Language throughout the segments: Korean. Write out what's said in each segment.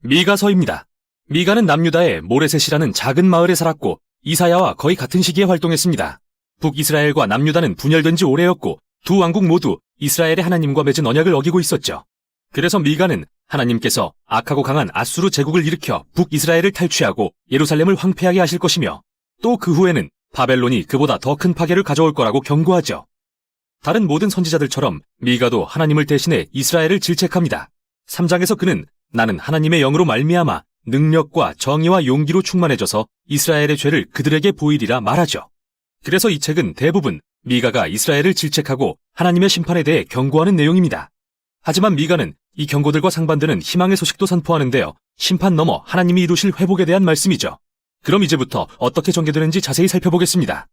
미가서입니다. 미가는 남유다의 모레셋이라는 작은 마을에 살았고 이사야와 거의 같은 시기에 활동했습니다. 북이스라엘과 남유다는 분열된 지 오래였고 두 왕국 모두 이스라엘의 하나님과 맺은 언약을 어기고 있었죠. 그래서 미가는 하나님께서 악하고 강한 아수르 제국을 일으켜 북이스라엘을 탈취하고 예루살렘을 황폐하게 하실 것이며 또 그 후에는 바벨론이 그보다 더 큰 파괴를 가져올 거라고 경고하죠. 다른 모든 선지자들처럼 미가도 하나님을 대신해 이스라엘을 질책합니다. 3장에서 그는 나는 하나님의 영으로 말미암아 능력과 정의와 용기로 충만해져서 이스라엘의 죄를 그들에게 보이리라 말하죠. 그래서 이 책은 대부분 미가가 이스라엘을 질책하고 하나님의 심판에 대해 경고하는 내용입니다. 하지만 미가는 이 경고들과 상반되는 희망의 소식도 선포하는데요. 심판 넘어 하나님이 이루실 회복에 대한 말씀이죠. 그럼 이제부터 어떻게 전개되는지 자세히 살펴보겠습니다.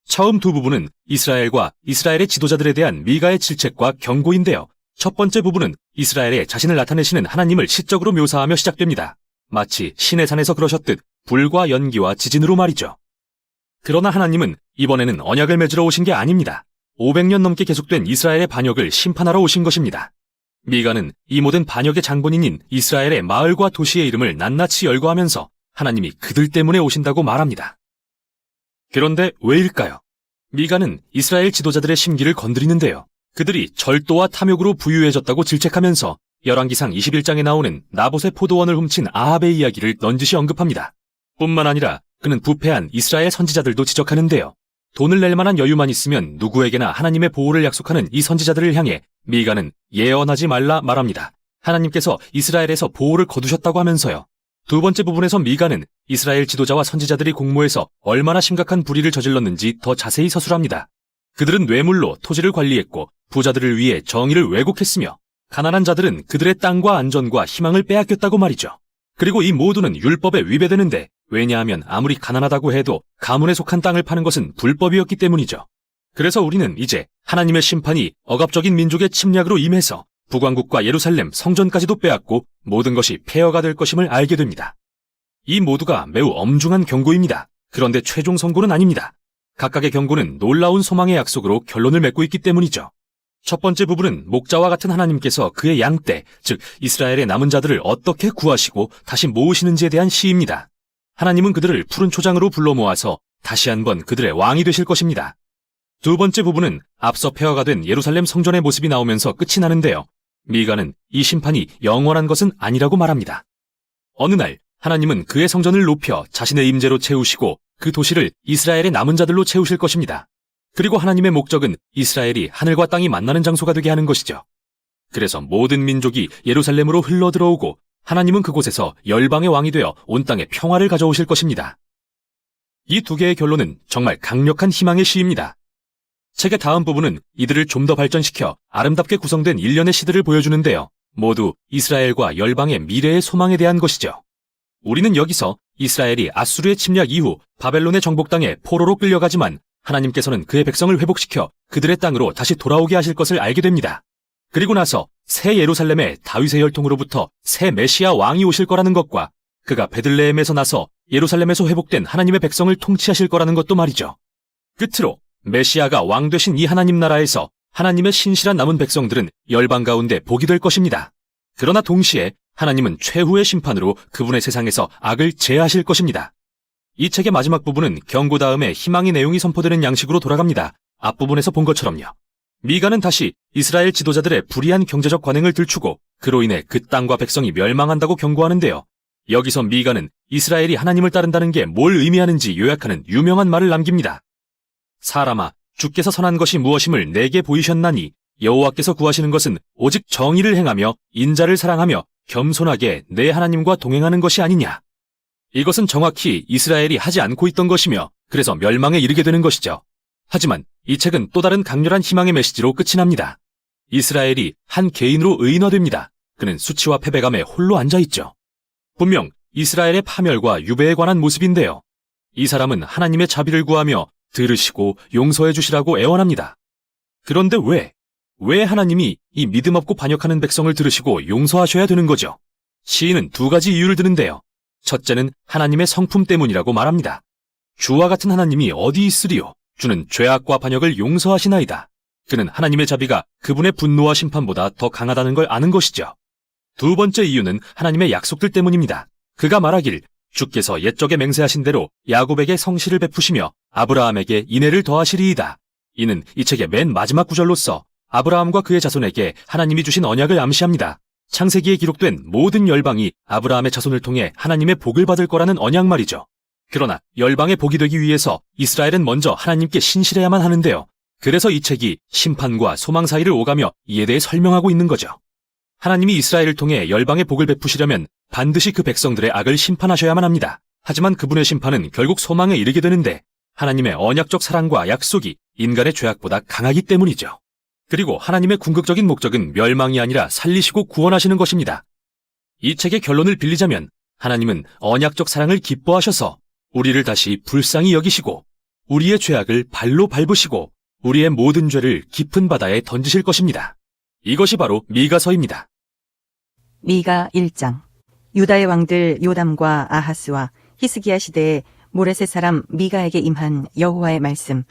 처음 두 부분은 이스라엘과 이스라엘의 지도자들에 대한 미가의 질책과 경고인데요. 첫 번째 부분은 이스라엘에 자신을 나타내시는 하나님을 시적으로 묘사하며 시작됩니다. 마치 신의 산에서 그러셨듯 불과 연기와 지진으로 말이죠. 그러나 하나님은 이번에는 언약을 맺으러 오신 게 아닙니다. 500년 넘게 계속된 이스라엘의 반역을 심판하러 오신 것입니다. 미가는 이 모든 반역의 장본인인 이스라엘의 마을과 도시의 이름을 낱낱이 열거하면서 하나님이 그들 때문에 오신다고 말합니다. 그런데 왜일까요? 미가는 이스라엘 지도자들의 심기를 건드리는데요. 그들이 절도와 탐욕으로 부유해졌다고 질책하면서 열왕기상 21장에 나오는 나봇의 포도원을 훔친 아합의 이야기를 넌지시 언급합니다. 뿐만 아니라 그는 부패한 이스라엘 선지자들도 지적하는데요. 돈을 낼 만한 여유만 있으면 누구에게나 하나님의 보호를 약속하는 이 선지자들을 향해 미가는 예언하지 말라 말합니다. 하나님께서 이스라엘에서 보호를 거두셨다고 하면서요. 두 번째 부분에서 미가는 이스라엘 지도자와 선지자들이 공모해서 얼마나 심각한 불의를 저질렀는지 더 자세히 서술합니다. 그들은 뇌물로 토지를 관리했고 부자들을 위해 정의를 왜곡했으며 가난한 자들은 그들의 땅과 안전과 희망을 빼앗겼다고 말이죠. 그리고 이 모두는 율법에 위배되는데 왜냐하면 아무리 가난하다고 해도 가문에 속한 땅을 파는 것은 불법이었기 때문이죠. 그래서 우리는 이제 하나님의 심판이 억압적인 민족의 침략으로 임해서 북왕국과 예루살렘 성전까지도 빼앗고 모든 것이 폐허가 될 것임을 알게 됩니다. 이 모두가 매우 엄중한 경고입니다. 그런데 최종 선고는 아닙니다. 각각의 경고는 놀라운 소망의 약속으로 결론을 맺고 있기 때문이죠. 첫 번째 부분은 목자와 같은 하나님께서 그의 양떼, 즉 이스라엘의 남은 자들을 어떻게 구하시고 다시 모으시는지에 대한 시입니다. 하나님은 그들을 푸른 초장으로 불러 모아서 다시 한번 그들의 왕이 되실 것입니다. 두 번째 부분은 앞서 폐허가 된 예루살렘 성전의 모습이 나오면서 끝이 나는데요. 미가는 이 심판이 영원한 것은 아니라고 말합니다. 어느 날 하나님은 그의 성전을 높여 자신의 임재로 채우시고 그 도시를 이스라엘의 남은 자들로 채우실 것입니다. 그리고 하나님의 목적은 이스라엘이 하늘과 땅이 만나는 장소가 되게 하는 것이죠. 그래서 모든 민족이 예루살렘으로 흘러들어오고 하나님은 그곳에서 열방의 왕이 되어 온 땅에 평화를 가져오실 것입니다. 이 두 개의 결론은 정말 강력한 희망의 시입니다. 책의 다음 부분은 이들을 좀 더 발전시켜 아름답게 구성된 일련의 시들을 보여주는데요. 모두 이스라엘과 열방의 미래의 소망에 대한 것이죠. 우리는 여기서 이스라엘이 아수르의 침략 이후 바벨론의 정복 땅에 포로로 끌려가지만 하나님께서는 그의 백성을 회복시켜 그들의 땅으로 다시 돌아오게 하실 것을 알게 됩니다. 그리고 나서 새 예루살렘의 다윗의 혈통으로부터 새 메시아 왕이 오실 거라는 것과 그가 베들레헴에서 나서 예루살렘에서 회복된 하나님의 백성을 통치하실 거라는 것도 말이죠. 끝으로 메시아가 왕 되신 이 하나님 나라에서 하나님의 신실한 남은 백성들은 열방 가운데 복이 될 것입니다. 그러나 동시에 하나님은 최후의 심판으로 그분의 세상에서 악을 제하실 것입니다. 이 책의 마지막 부분은 경고 다음에 희망의 내용이 선포되는 양식으로 돌아갑니다. 앞부분에서 본 것처럼요. 미가는 다시 이스라엘 지도자들의 불의한 경제적 관행을 들추고 그로 인해 그 땅과 백성이 멸망한다고 경고하는데요. 여기서 미가는 이스라엘이 하나님을 따른다는 게 뭘 의미하는지 요약하는 유명한 말을 남깁니다. 사람아, 주께서 선한 것이 무엇임을 내게 보이셨나니 여호와께서 구하시는 것은 오직 정의를 행하며 인자를 사랑하며 겸손하게 내 하나님과 동행하는 것이 아니냐. 이것은 정확히 이스라엘이 하지 않고 있던 것이며 그래서 멸망에 이르게 되는 것이죠. 하지만 이 책은 또 다른 강렬한 희망의 메시지로 끝이 납니다. 이스라엘이 한 개인으로 의인화됩니다. 그는 수치와 패배감에 홀로 앉아있죠. 분명 이스라엘의 파멸과 유배에 관한 모습인데요. 이 사람은 하나님의 자비를 구하며 들으시고 용서해 주시라고 애원합니다. 그런데 왜 하나님이 이 믿음 없고 반역하는 백성을 들으시고 용서하셔야 되는 거죠? 시인은 두 가지 이유를 드는데요. 첫째는 하나님의 성품 때문이라고 말합니다. 주와 같은 하나님이 어디 있으리요? 주는 죄악과 반역을 용서하시나이다. 그는 하나님의 자비가 그분의 분노와 심판보다 더 강하다는 걸 아는 것이죠. 두 번째 이유는 하나님의 약속들 때문입니다. 그가 말하길 주께서 옛적에 맹세하신 대로 야곱에게 성실을 베푸시며 아브라함에게 인애를 더하시리이다. 이는 이 책의 맨 마지막 구절로서 아브라함과 그의 자손에게 하나님이 주신 언약을 암시합니다. 창세기에 기록된 모든 열방이 아브라함의 자손을 통해 하나님의 복을 받을 거라는 언약 말이죠. 그러나 열방의 복이 되기 위해서 이스라엘은 먼저 하나님께 신실해야만 하는데요. 그래서 이 책이 심판과 소망 사이를 오가며 이에 대해 설명하고 있는 거죠. 하나님이 이스라엘을 통해 열방의 복을 베푸시려면 반드시 그 백성들의 악을 심판하셔야만 합니다. 하지만 그분의 심판은 결국 소망에 이르게 되는데 하나님의 언약적 사랑과 약속이 인간의 죄악보다 강하기 때문이죠. 그리고 하나님의 궁극적인 목적은 멸망이 아니라 살리시고 구원하시는 것입니다. 이 책의 결론을 빌리자면 하나님은 언약적 사랑을 기뻐하셔서 우리를 다시 불쌍히 여기시고 우리의 죄악을 발로 밟으시고 우리의 모든 죄를 깊은 바다에 던지실 것입니다. 이것이 바로 미가서입니다. 미가 1장. 유다의 왕들 요담과 아하스와 히스기야 시대에 모레셋 사람 미가에게 임한 여호와의 말씀,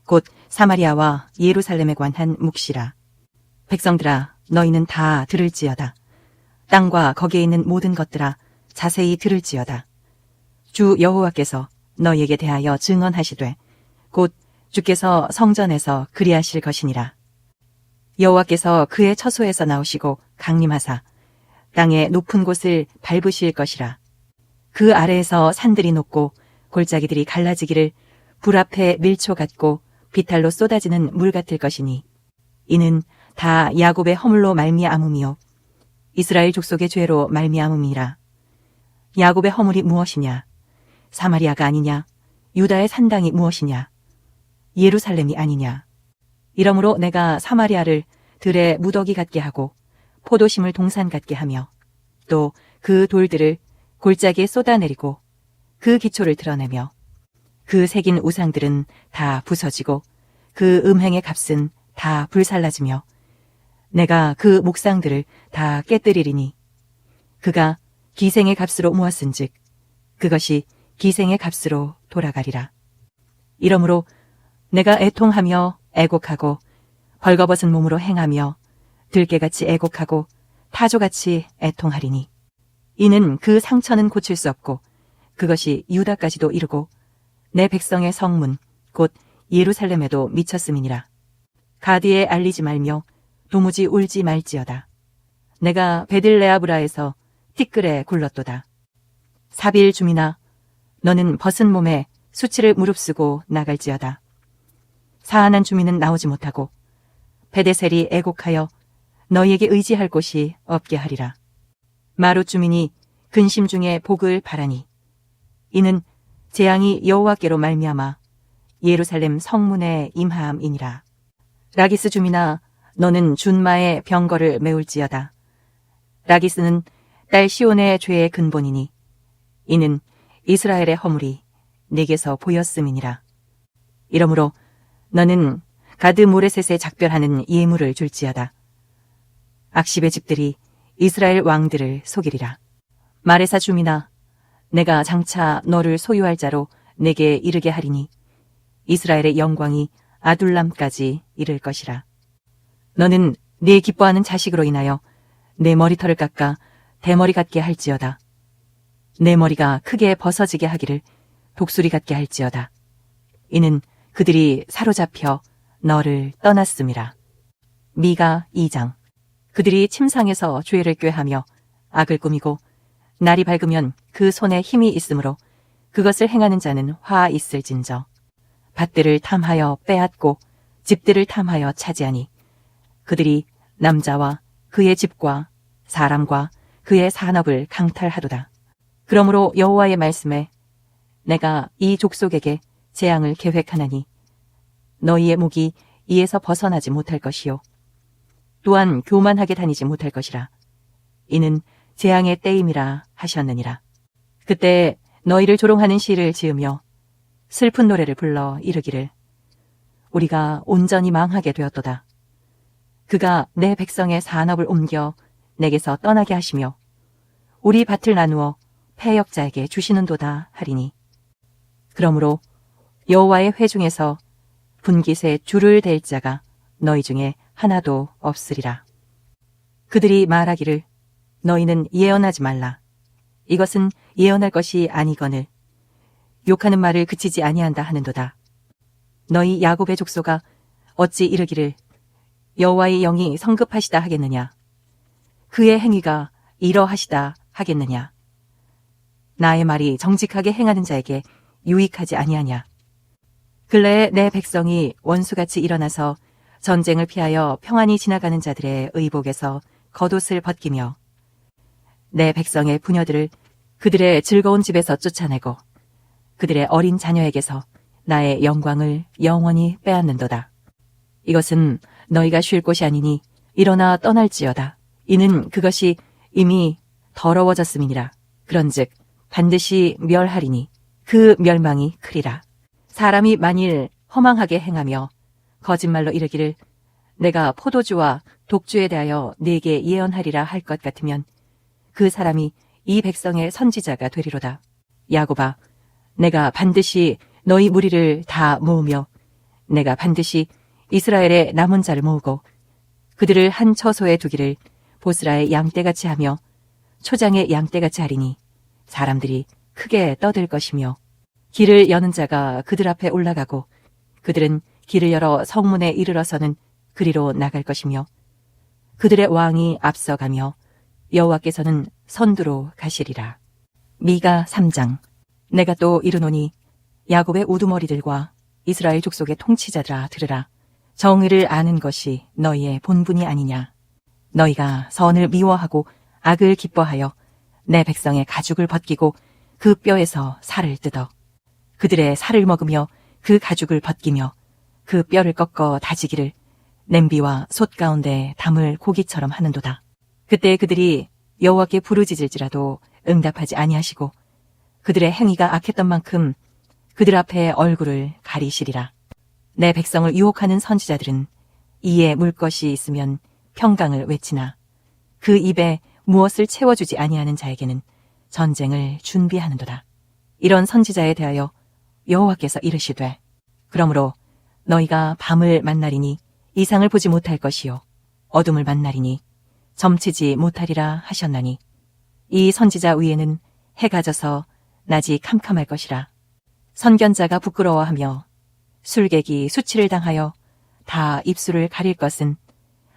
곧 사마리아와 예루살렘에 관한 묵시라. 백성들아, 너희는 다 들을지어다. 땅과 거기에 있는 모든 것들아, 자세히 들을지어다. 주 여호와께서 너희에게 대하여 증언하시되 곧 주께서 성전에서 그리하실 것이니라. 여호와께서 그의 처소에서 나오시고 강림하사 땅의 높은 곳을 밟으실 것이라. 그 아래에서 산들이 높고 골짜기들이 갈라지기를 불 앞에 밀초 같고 비탈로 쏟아지는 물 같을 것이니 이는 다 야곱의 허물로 말미암음이요 이스라엘 족속의 죄로 말미암음이라. 야곱의 허물이 무엇이냐? 사마리아가 아니냐? 유다의 산당이 무엇이냐? 예루살렘이 아니냐? 이러므로 내가 사마리아를 들의 무더기 같게 하고 포도심을 동산 같게 하며 또 그 돌들을 골짜기에 쏟아내리고 그 기초를 드러내며 그 새긴 우상들은 다 부서지고 그 음행의 값은 다 불살라지며 내가 그 목상들을 다 깨뜨리리니 그가 기생의 값으로 모았은즉 그것이 기생의 값으로 돌아가리라. 이러므로 내가 애통하며 애곡하고 벌거벗은 몸으로 행하며 들깨같이 애곡하고 타조같이 애통하리니 이는 그 상처는 고칠 수 없고 그것이 유다까지도 이르고 내 백성의 성문 곧 예루살렘에도 미쳤음이니라. 가디에 알리지 말며 도무지 울지 말지어다. 내가 베들레아브라에서 티끌에 굴렀도다. 사빌 주민아, 너는 벗은 몸에 수치를 무릅쓰고 나갈지어다. 사안한 주민은 나오지 못하고 베데셀이 애곡하여 너희에게 의지할 곳이 없게 하리라. 마룻 주민이 근심 중에 복을 바라니 이는 재앙이 여호와께로 말미암아 예루살렘 성문에 임함이니라. 라기스 주민아, 너는 준마의 병거를 메울지어다. 라기스는 딸 시온의 죄의 근본이니 이는 이스라엘의 허물이 내게서 보였음이니라. 이러므로 너는 가드 모레셋에 작별하는 예물을 줄지어다. 악십의 집들이 이스라엘 왕들을 속이리라. 마레사 주민아, 내가 장차 너를 소유할 자로 내게 이르게 하리니 이스라엘의 영광이 아둘람까지 이를 것이라. 너는 네 기뻐하는 자식으로 인하여 내 머리털을 깎아 대머리 같게 할지어다. 내 머리가 크게 벗어지게 하기를 독수리 같게 할지어다. 이는 그들이 사로잡혀 너를 떠났음이라. 미가 2장. 그들이 침상에서 죄를 꾀하며 악을 꾸미고 날이 밝으면 그 손에 힘이 있으므로 그것을 행하는 자는 화 있을진저. 밭들을 탐하여 빼앗고 집들을 탐하여 차지하니 그들이 남자와 그의 집과 사람과 그의 산업을 강탈하도다. 그러므로 여호와의 말씀에 내가 이 족속에게 재앙을 계획하나니 너희의 목이 이에서 벗어나지 못할 것이요 또한 교만하게 다니지 못할 것이라. 이는 재앙의 때임이라 하셨느니라. 그때 너희를 조롱하는 시를 지으며 슬픈 노래를 불러 이르기를 우리가 온전히 망하게 되었도다. 그가 내 백성의 산업을 옮겨 내게서 떠나게 하시며 우리 밭을 나누어 패역자에게 주시는도다 하리니 그러므로 여호와의 회중에서 분깃에 줄을 댈 자가 너희 중에 하나도 없으리라. 그들이 말하기를 너희는 예언하지 말라. 이것은 예언할 것이 아니거늘 욕하는 말을 그치지 아니한다 하는도다. 너희 야곱의 족속아 어찌 이르기를 여호와의 영이 성급하시다 하겠느냐. 그의 행위가 이러하시다 하겠느냐. 나의 말이 정직하게 행하는 자에게 유익하지 아니하냐. 근래에 내 백성이 원수같이 일어나서 전쟁을 피하여 평안히 지나가는 자들의 의복에서 겉옷을 벗기며 내 백성의 부녀들을 그들의 즐거운 집에서 쫓아내고 그들의 어린 자녀에게서 나의 영광을 영원히 빼앗는도다. 이것은 너희가 쉴 곳이 아니니 일어나 떠날지어다. 이는 그것이 이미 더러워졌음이니라. 그런즉 반드시 멸하리니 그 멸망이 크리라. 사람이 만일 허망하게 행하며 거짓말로 이르기를 내가 포도주와 독주에 대하여 네게 예언하리라 할 것 같으면 그 사람이 이 백성의 선지자가 되리로다. 야곱아, 내가 반드시 너희 무리를 다 모으며 내가 반드시 이스라엘의 남은 자를 모으고 그들을 한 처소에 두기를 보스라의 양떼같이 하며 초장의 양떼같이 하리니 사람들이 크게 떠들 것이며 길을 여는 자가 그들 앞에 올라가고 그들은 길을 열어 성문에 이르러서는 그리로 나갈 것이며 그들의 왕이 앞서가며 여호와께서는 선두로 가시리라. 미가 3장. 내가 또 이르노니 야곱의 우두머리들과 이스라엘 족속의 통치자들아 들으라. 정의를 아는 것이 너희의 본분이 아니냐. 너희가 선을 미워하고 악을 기뻐하여 내 백성의 가죽을 벗기고 그 뼈에서 살을 뜯어 그들의 살을 먹으며 그 가죽을 벗기며 그 뼈를 꺾어 다지기를 냄비와 솥 가운데 담을 고기처럼 하는도다. 그때 그들이 여호와께 부르짖을지라도 응답하지 아니하시고 그들의 행위가 악했던 만큼 그들 앞에 얼굴을 가리시리라. 내 백성을 유혹하는 선지자들은 이에 물 것이 있으면 평강을 외치나 그 입에 무엇을 채워주지 아니하는 자에게는 전쟁을 준비하는도다. 이런 선지자에 대하여 여호와께서 이르시되 그러므로 너희가 밤을 만나리니 이상을 보지 못할 것이요 어둠을 만나리니 점치지 못하리라 하셨나니 이 선지자 위에는 해가 져서 낮이 캄캄할 것이라. 선견자가 부끄러워하며 술객이 수치를 당하여 다 입술을 가릴 것은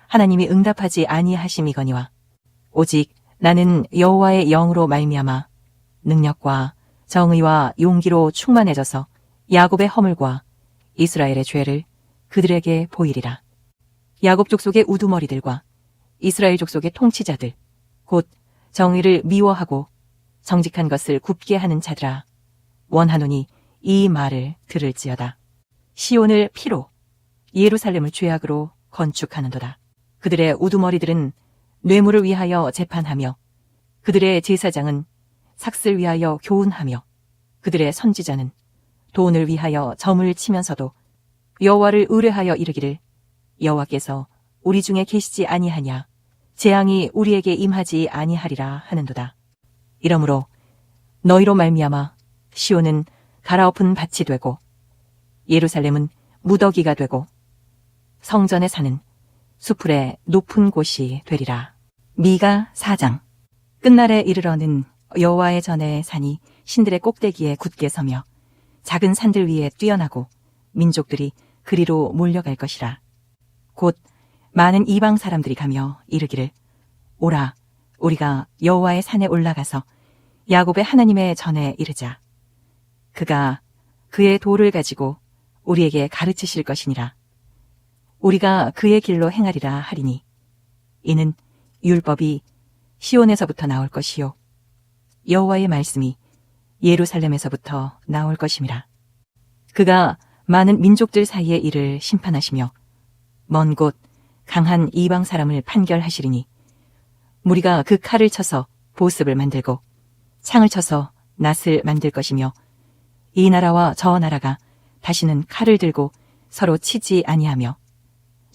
하나님이 응답하지 아니하심이거니와 오직 나는 여호와의 영으로 말미암아 능력과 정의와 용기로 충만해져서 야곱의 허물과 이스라엘의 죄를 그들에게 보이리라. 야곱 족속의 우두머리들과 이스라엘 족속의 통치자들 곧 정의를 미워하고 정직한 것을 굽게 하는 자들아 원하노니 이 말을 들을지어다. 시온을 피로 예루살렘을 죄악으로 건축하는도다. 그들의 우두머리들은 뇌물을 위하여 재판하며 그들의 제사장은 삭슬 위하여 교훈하며 그들의 선지자는 돈을 위하여 점을 치면서도 여호와를 의뢰하여 이르기를 여호와께서 우리 중에 계시지 아니하냐 재앙이 우리에게 임하지 아니하리라 하는도다. 이러므로 너희로 말미암아 시온은 갈아엎은 밭이 되고 예루살렘은 무더기가 되고 성전의 산은 수풀의 높은 곳이 되리라. 미가 4장. 끝날에 이르러는 여호와의 전에 산이 신들의 꼭대기에 굳게 서며 작은 산들 위에 뛰어나고 민족들이 그리로 몰려갈 것이라. 곧 많은 이방 사람들이 가며 이르기를 오라 우리가 여호와의 산에 올라가서 야곱의 하나님의 전에 이르자. 그가 그의 도를 가지고 우리에게 가르치실 것이니라. 우리가 그의 길로 행하리라 하리니 이는 율법이 시온에서부터 나올 것이요 여호와의 말씀이 예루살렘에서부터 나올 것임이라. 그가 많은 민족들 사이의 일을 심판하시며 먼 곳 강한 이방 사람을 판결하시리니 무리가 그 칼을 쳐서 보습을 만들고 창을 쳐서 낫을 만들 것이며 이 나라와 저 나라가 다시는 칼을 들고 서로 치지 아니하며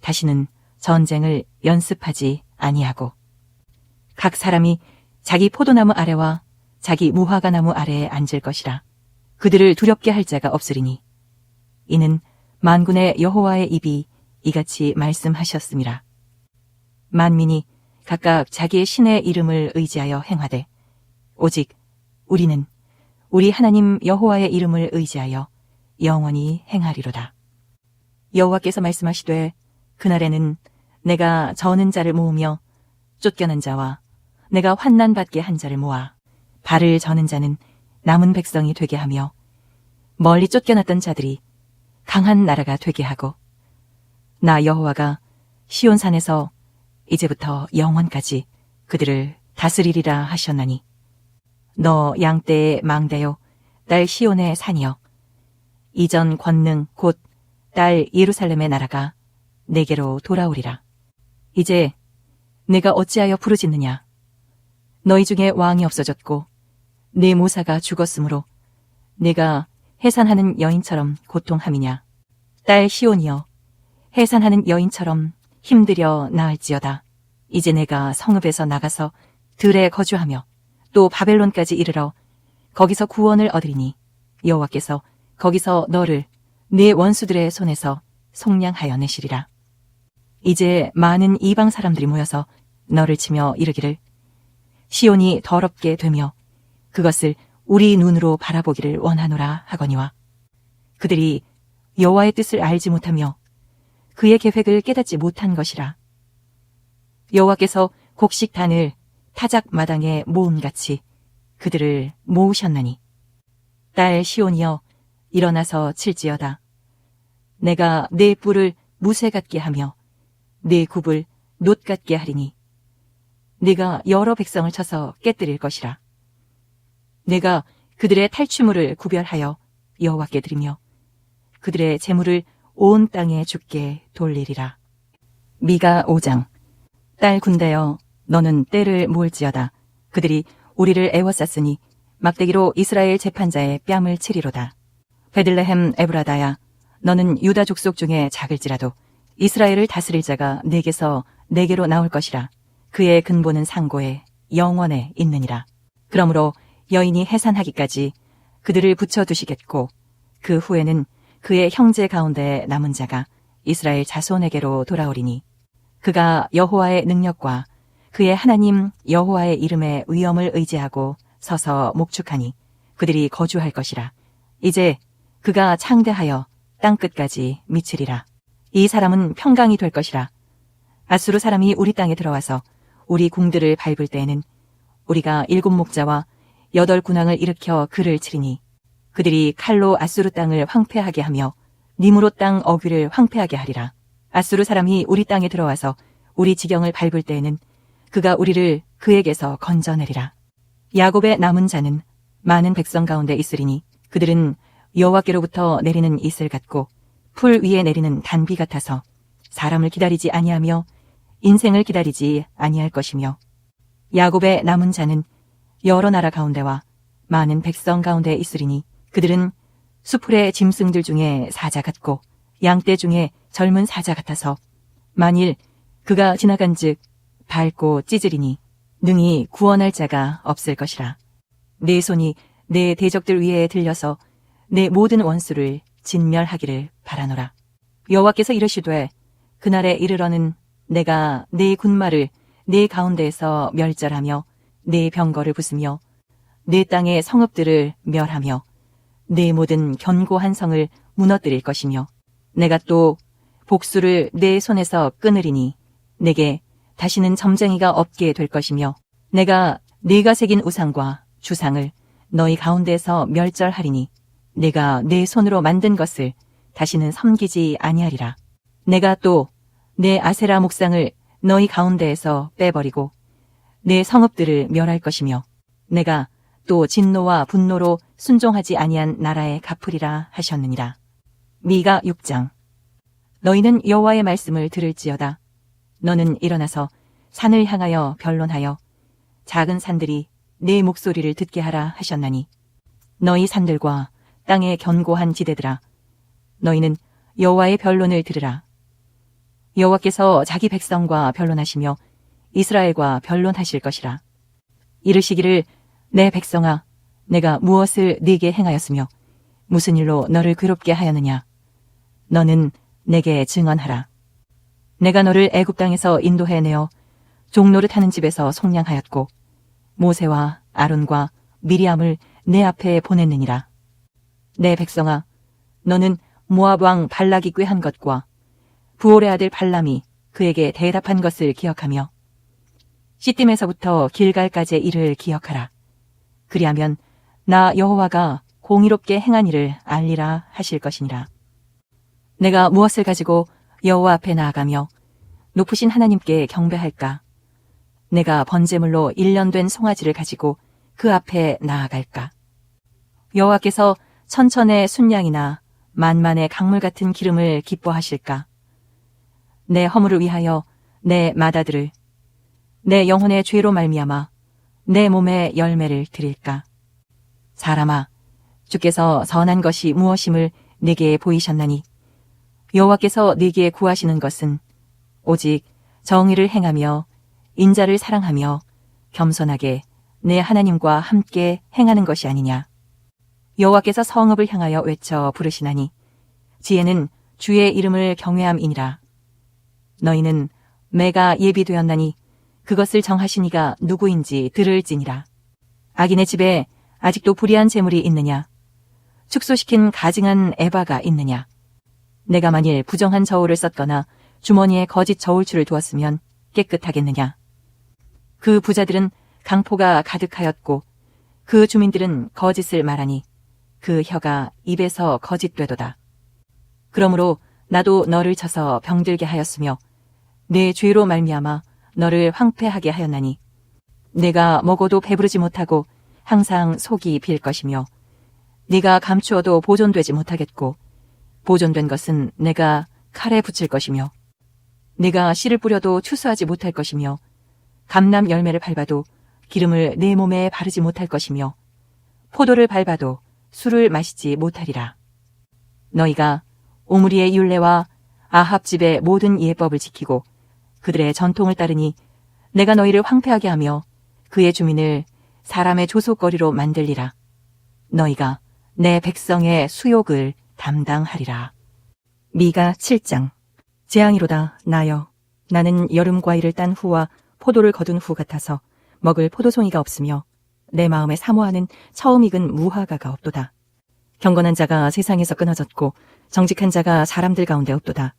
다시는 전쟁을 연습하지 아니하고 각 사람이 자기 포도나무 아래와 자기 무화과 나무 아래에 앉을 것이라. 그들을 두렵게 할 자가 없으리니 이는 만군의 여호와의 입이 이같이 말씀하셨음이라. 만민이 각각 자기의 신의 이름을 의지하여 행하되 오직 우리는 우리 하나님 여호와의 이름을 의지하여 영원히 행하리로다. 여호와께서 말씀하시되 그날에는 내가 저는 자를 모으며 쫓겨난 자와 내가 환난 받게 한 자를 모아 발을 저는 자는 남은 백성이 되게 하며 멀리 쫓겨났던 자들이 강한 나라가 되게 하고 나 여호와가 시온산에서 이제부터 영원까지 그들을 다스리리라 하셨나니 너 양떼의 망대요 딸 시온의 산이여 이전 권능 곧 딸 예루살렘의 나라가 내게로 돌아오리라. 이제 내가 어찌하여 부르짖느냐. 너희 중에 왕이 없어졌고 내 모사가 죽었으므로 내가 해산하는 여인처럼 고통함이냐. 딸 시온이여 해산하는 여인처럼 힘들여 나을지어다. 이제 내가 성읍에서 나가서 들에 거주하며 또 바벨론까지 이르러 거기서 구원을 얻으리니 여호와께서 거기서 너를 네 원수들의 손에서 속량하여 내시리라. 이제 많은 이방 사람들이 모여서 너를 치며 이르기를 시온이 더럽게 되며 그것을 우리 눈으로 바라보기를 원하노라 하거니와 그들이 여호와의 뜻을 알지 못하며 그의 계획을 깨닫지 못한 것이라. 여호와께서 곡식단을 타작 마당에 모음같이 그들을 모으셨나니 딸 시온이여 일어나서 칠지어다. 내가 네 뿔을 무쇠 같게 하며 네 굽을 놋 같게 하리니 네가 여러 백성을 쳐서 깨뜨릴 것이라. 내가 그들의 탈취물을 구별하여 여호와께 드리며 그들의 재물을 온 땅에 주께 돌리리라. 미가 5장. 딸 군대여 너는 떼를 모을지어다. 그들이 우리를 애워쌌으니 막대기로 이스라엘 재판자의 뺨을 치리로다. 베들레헴 에브라다야 너는 유다 족속 중에 작을지라도 이스라엘을 다스릴 자가 내게서 내게로 나올 것이라. 그의 근본은 상고에 영원에 있느니라. 그러므로 여인이 해산하기까지 그들을 붙여두시겠고 그 후에는 그의 형제 가운데 남은 자가 이스라엘 자손에게로 돌아오리니 그가 여호와의 능력과 그의 하나님 여호와의 이름의 위엄을 의지하고 서서 목축하니 그들이 거주할 것이라. 이제 그가 창대하여 땅끝까지 미치리라. 이 사람은 평강이 될 것이라. 아수르 사람이 우리 땅에 들어와서 우리 궁들을 밟을 때에는 우리가 7 목자와 8 군왕을 일으켜 그를 치리니 그들이 칼로 아수르 땅을 황폐하게 하며 니무롯 땅 어귀를 황폐하게 하리라. 아수르 사람이 우리 땅에 들어와서 우리 지경을 밟을 때에는 그가 우리를 그에게서 건져내리라. 야곱의 남은 자는 많은 백성 가운데 있으리니 그들은 여호와께로부터 내리는 이슬 같고 풀 위에 내리는 단비 같아서 사람을 기다리지 아니하며 인생을 기다리지 아니할 것이며 야곱의 남은 자는 여러 나라 가운데와 많은 백성 가운데 있으리니 그들은 수풀의 짐승들 중에 사자 같고 양떼 중에 젊은 사자 같아서 만일 그가 지나간즉 밟고 찢으리니 능히 구원할 자가 없을 것이라. 내 손이 내 대적들 위에 들려서 내 모든 원수를 진멸하기를 바라노라. 여호와께서 이르시되 그날에 이르러는 내가 네 군마를 네 가운데에서 멸절하며 네 병거를 부수며 네 땅의 성읍들을 멸하며 네 모든 견고한 성을 무너뜨릴 것이며 내가 또 복수를 내 손에서 끊으리니 내게 다시는 점쟁이가 없게 될 것이며 내가 네가 새긴 우상과 주상을 너희 가운데에서 멸절하리니 내가 내 손으로 만든 것을 다시는 섬기지 아니하리라. 내가 또 내 아세라 목상을 너희 가운데에서 빼버리고 내 성읍들을 멸할 것이며 내가 또 진노와 분노로 순종하지 아니한 나라에 갚으리라 하셨느니라. 미가 6장. 너희는 여호와의 말씀을 들을지어다. 너는 일어나서 산을 향하여 변론하여 작은 산들이 내 목소리를 듣게 하라 하셨나니 너희 산들과 땅의 견고한 지대들아 너희는 여호와의 변론을 들으라. 여호와께서 자기 백성과 변론하시며 이스라엘과 변론하실 것이라. 이르시기를 내 백성아 내가 무엇을 네게 행하였으며 무슨 일로 너를 괴롭게 하였느냐. 너는 내게 증언하라. 내가 너를 애굽 땅에서 인도해내어 종노릇 하는 집에서 속량하였고 모세와 아론과 미리암을 내 앞에 보냈느니라. 내 백성아, 너는 모압 왕 발락이 꾀한 것과 부올의 아들 발람이 그에게 대답한 것을 기억하며 시딤에서부터 길갈까지의 일을 기억하라. 그리하면 나 여호와가 공의롭게 행한 일을 알리라 하실 것이니라. 내가 무엇을 가지고 여호와 앞에 나아가며 높으신 하나님께 경배할까? 내가 번제물로 1년 된 송아지를 가지고 그 앞에 나아갈까? 여호와께서 천천의 순양이나 만만의 강물 같은 기름을 기뻐하실까? 내 허물을 위하여 내 맏아들을 내 영혼의 죄로 말미암아 내 몸의 열매를 드릴까? 사람아, 주께서 선한 것이 무엇임을 내게 보이셨나니 여호와께서 네게 구하시는 것은 오직 정의를 행하며 인자를 사랑하며 겸손하게 내 하나님과 함께 행하는 것이 아니냐. 여호와께서 성읍을 향하여 외쳐 부르시나니 지혜는 주의 이름을 경외함이니라. 너희는 매가 예비되었나니 그것을 정하신 이가 누구인지 들을지니라. 악인의 집에 아직도 불의한 재물이 있느냐? 축소시킨 가증한 에바가 있느냐? 내가 만일 부정한 저울을 썼거나 주머니에 거짓 저울추를 두었으면 깨끗하겠느냐? 그 부자들은 강포가 가득하였고 그 주민들은 거짓을 말하니 그 혀가 입에서 거짓되도다. 그러므로 나도 너를 쳐서 병들게 하였으며 내 죄로 말미암아 너를 황폐하게 하였나니 내가 먹어도 배부르지 못하고 항상 속이 빌 것이며 네가 감추어도 보존되지 못하겠고 보존된 것은 내가 칼에 붙일 것이며 네가 씨를 뿌려도 추수하지 못할 것이며 감람 열매를 밟아도 기름을 내 몸에 바르지 못할 것이며 포도를 밟아도 술을 마시지 못하리라. 너희가 오므리의 율례와 아합 집의 모든 예법을 지키고 그들의 전통을 따르니 내가 너희를 황폐하게 하며 그의 주민을 사람의 조속거리로 만들리라. 너희가 내 백성의 수욕을 담당하리라. 미가 7장. 재앙이로다 나여, 나는 여름 과일을 딴 후와 포도를 거둔 후 같아서 먹을 포도송이가 없으며 내 마음에 사모하는 처음 익은 무화과가 없도다. 경건한 자가 세상에서 끊어졌고 정직한 자가 사람들 가운데 없도다.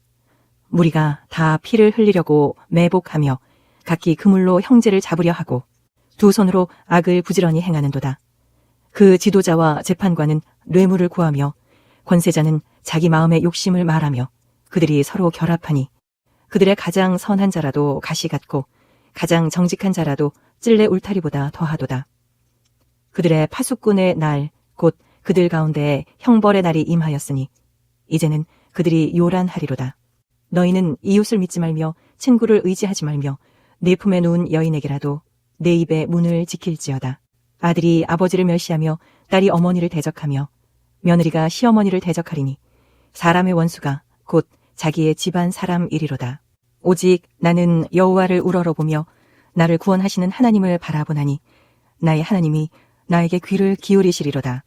무리가 다 피를 흘리려고 매복하며 각기 그물로 형제를 잡으려 하고 두 손으로 악을 부지런히 행하는도다. 그 지도자와 재판관은 뇌물을 구하며 권세자는 자기 마음의 욕심을 말하며 그들이 서로 결합하니 그들의 가장 선한 자라도 가시 같고 가장 정직한 자라도 찔레 울타리보다 더하도다. 그들의 파수꾼의 날, 곧 그들 가운데 형벌의 날이 임하였으니 이제는 그들이 요란하리로다. 너희는 이웃을 믿지 말며 친구를 의지하지 말며 네 품에 누운 여인에게라도 내 입의 문을 지킬지어다. 아들이 아버지를 멸시하며 딸이 어머니를 대적하며 며느리가 시어머니를 대적하리니 사람의 원수가 곧 자기의 집안 사람이리로다. 오직 나는 여호와를 우러러보며 나를 구원하시는 하나님을 바라보나니 나의 하나님이 나에게 귀를 기울이시리로다.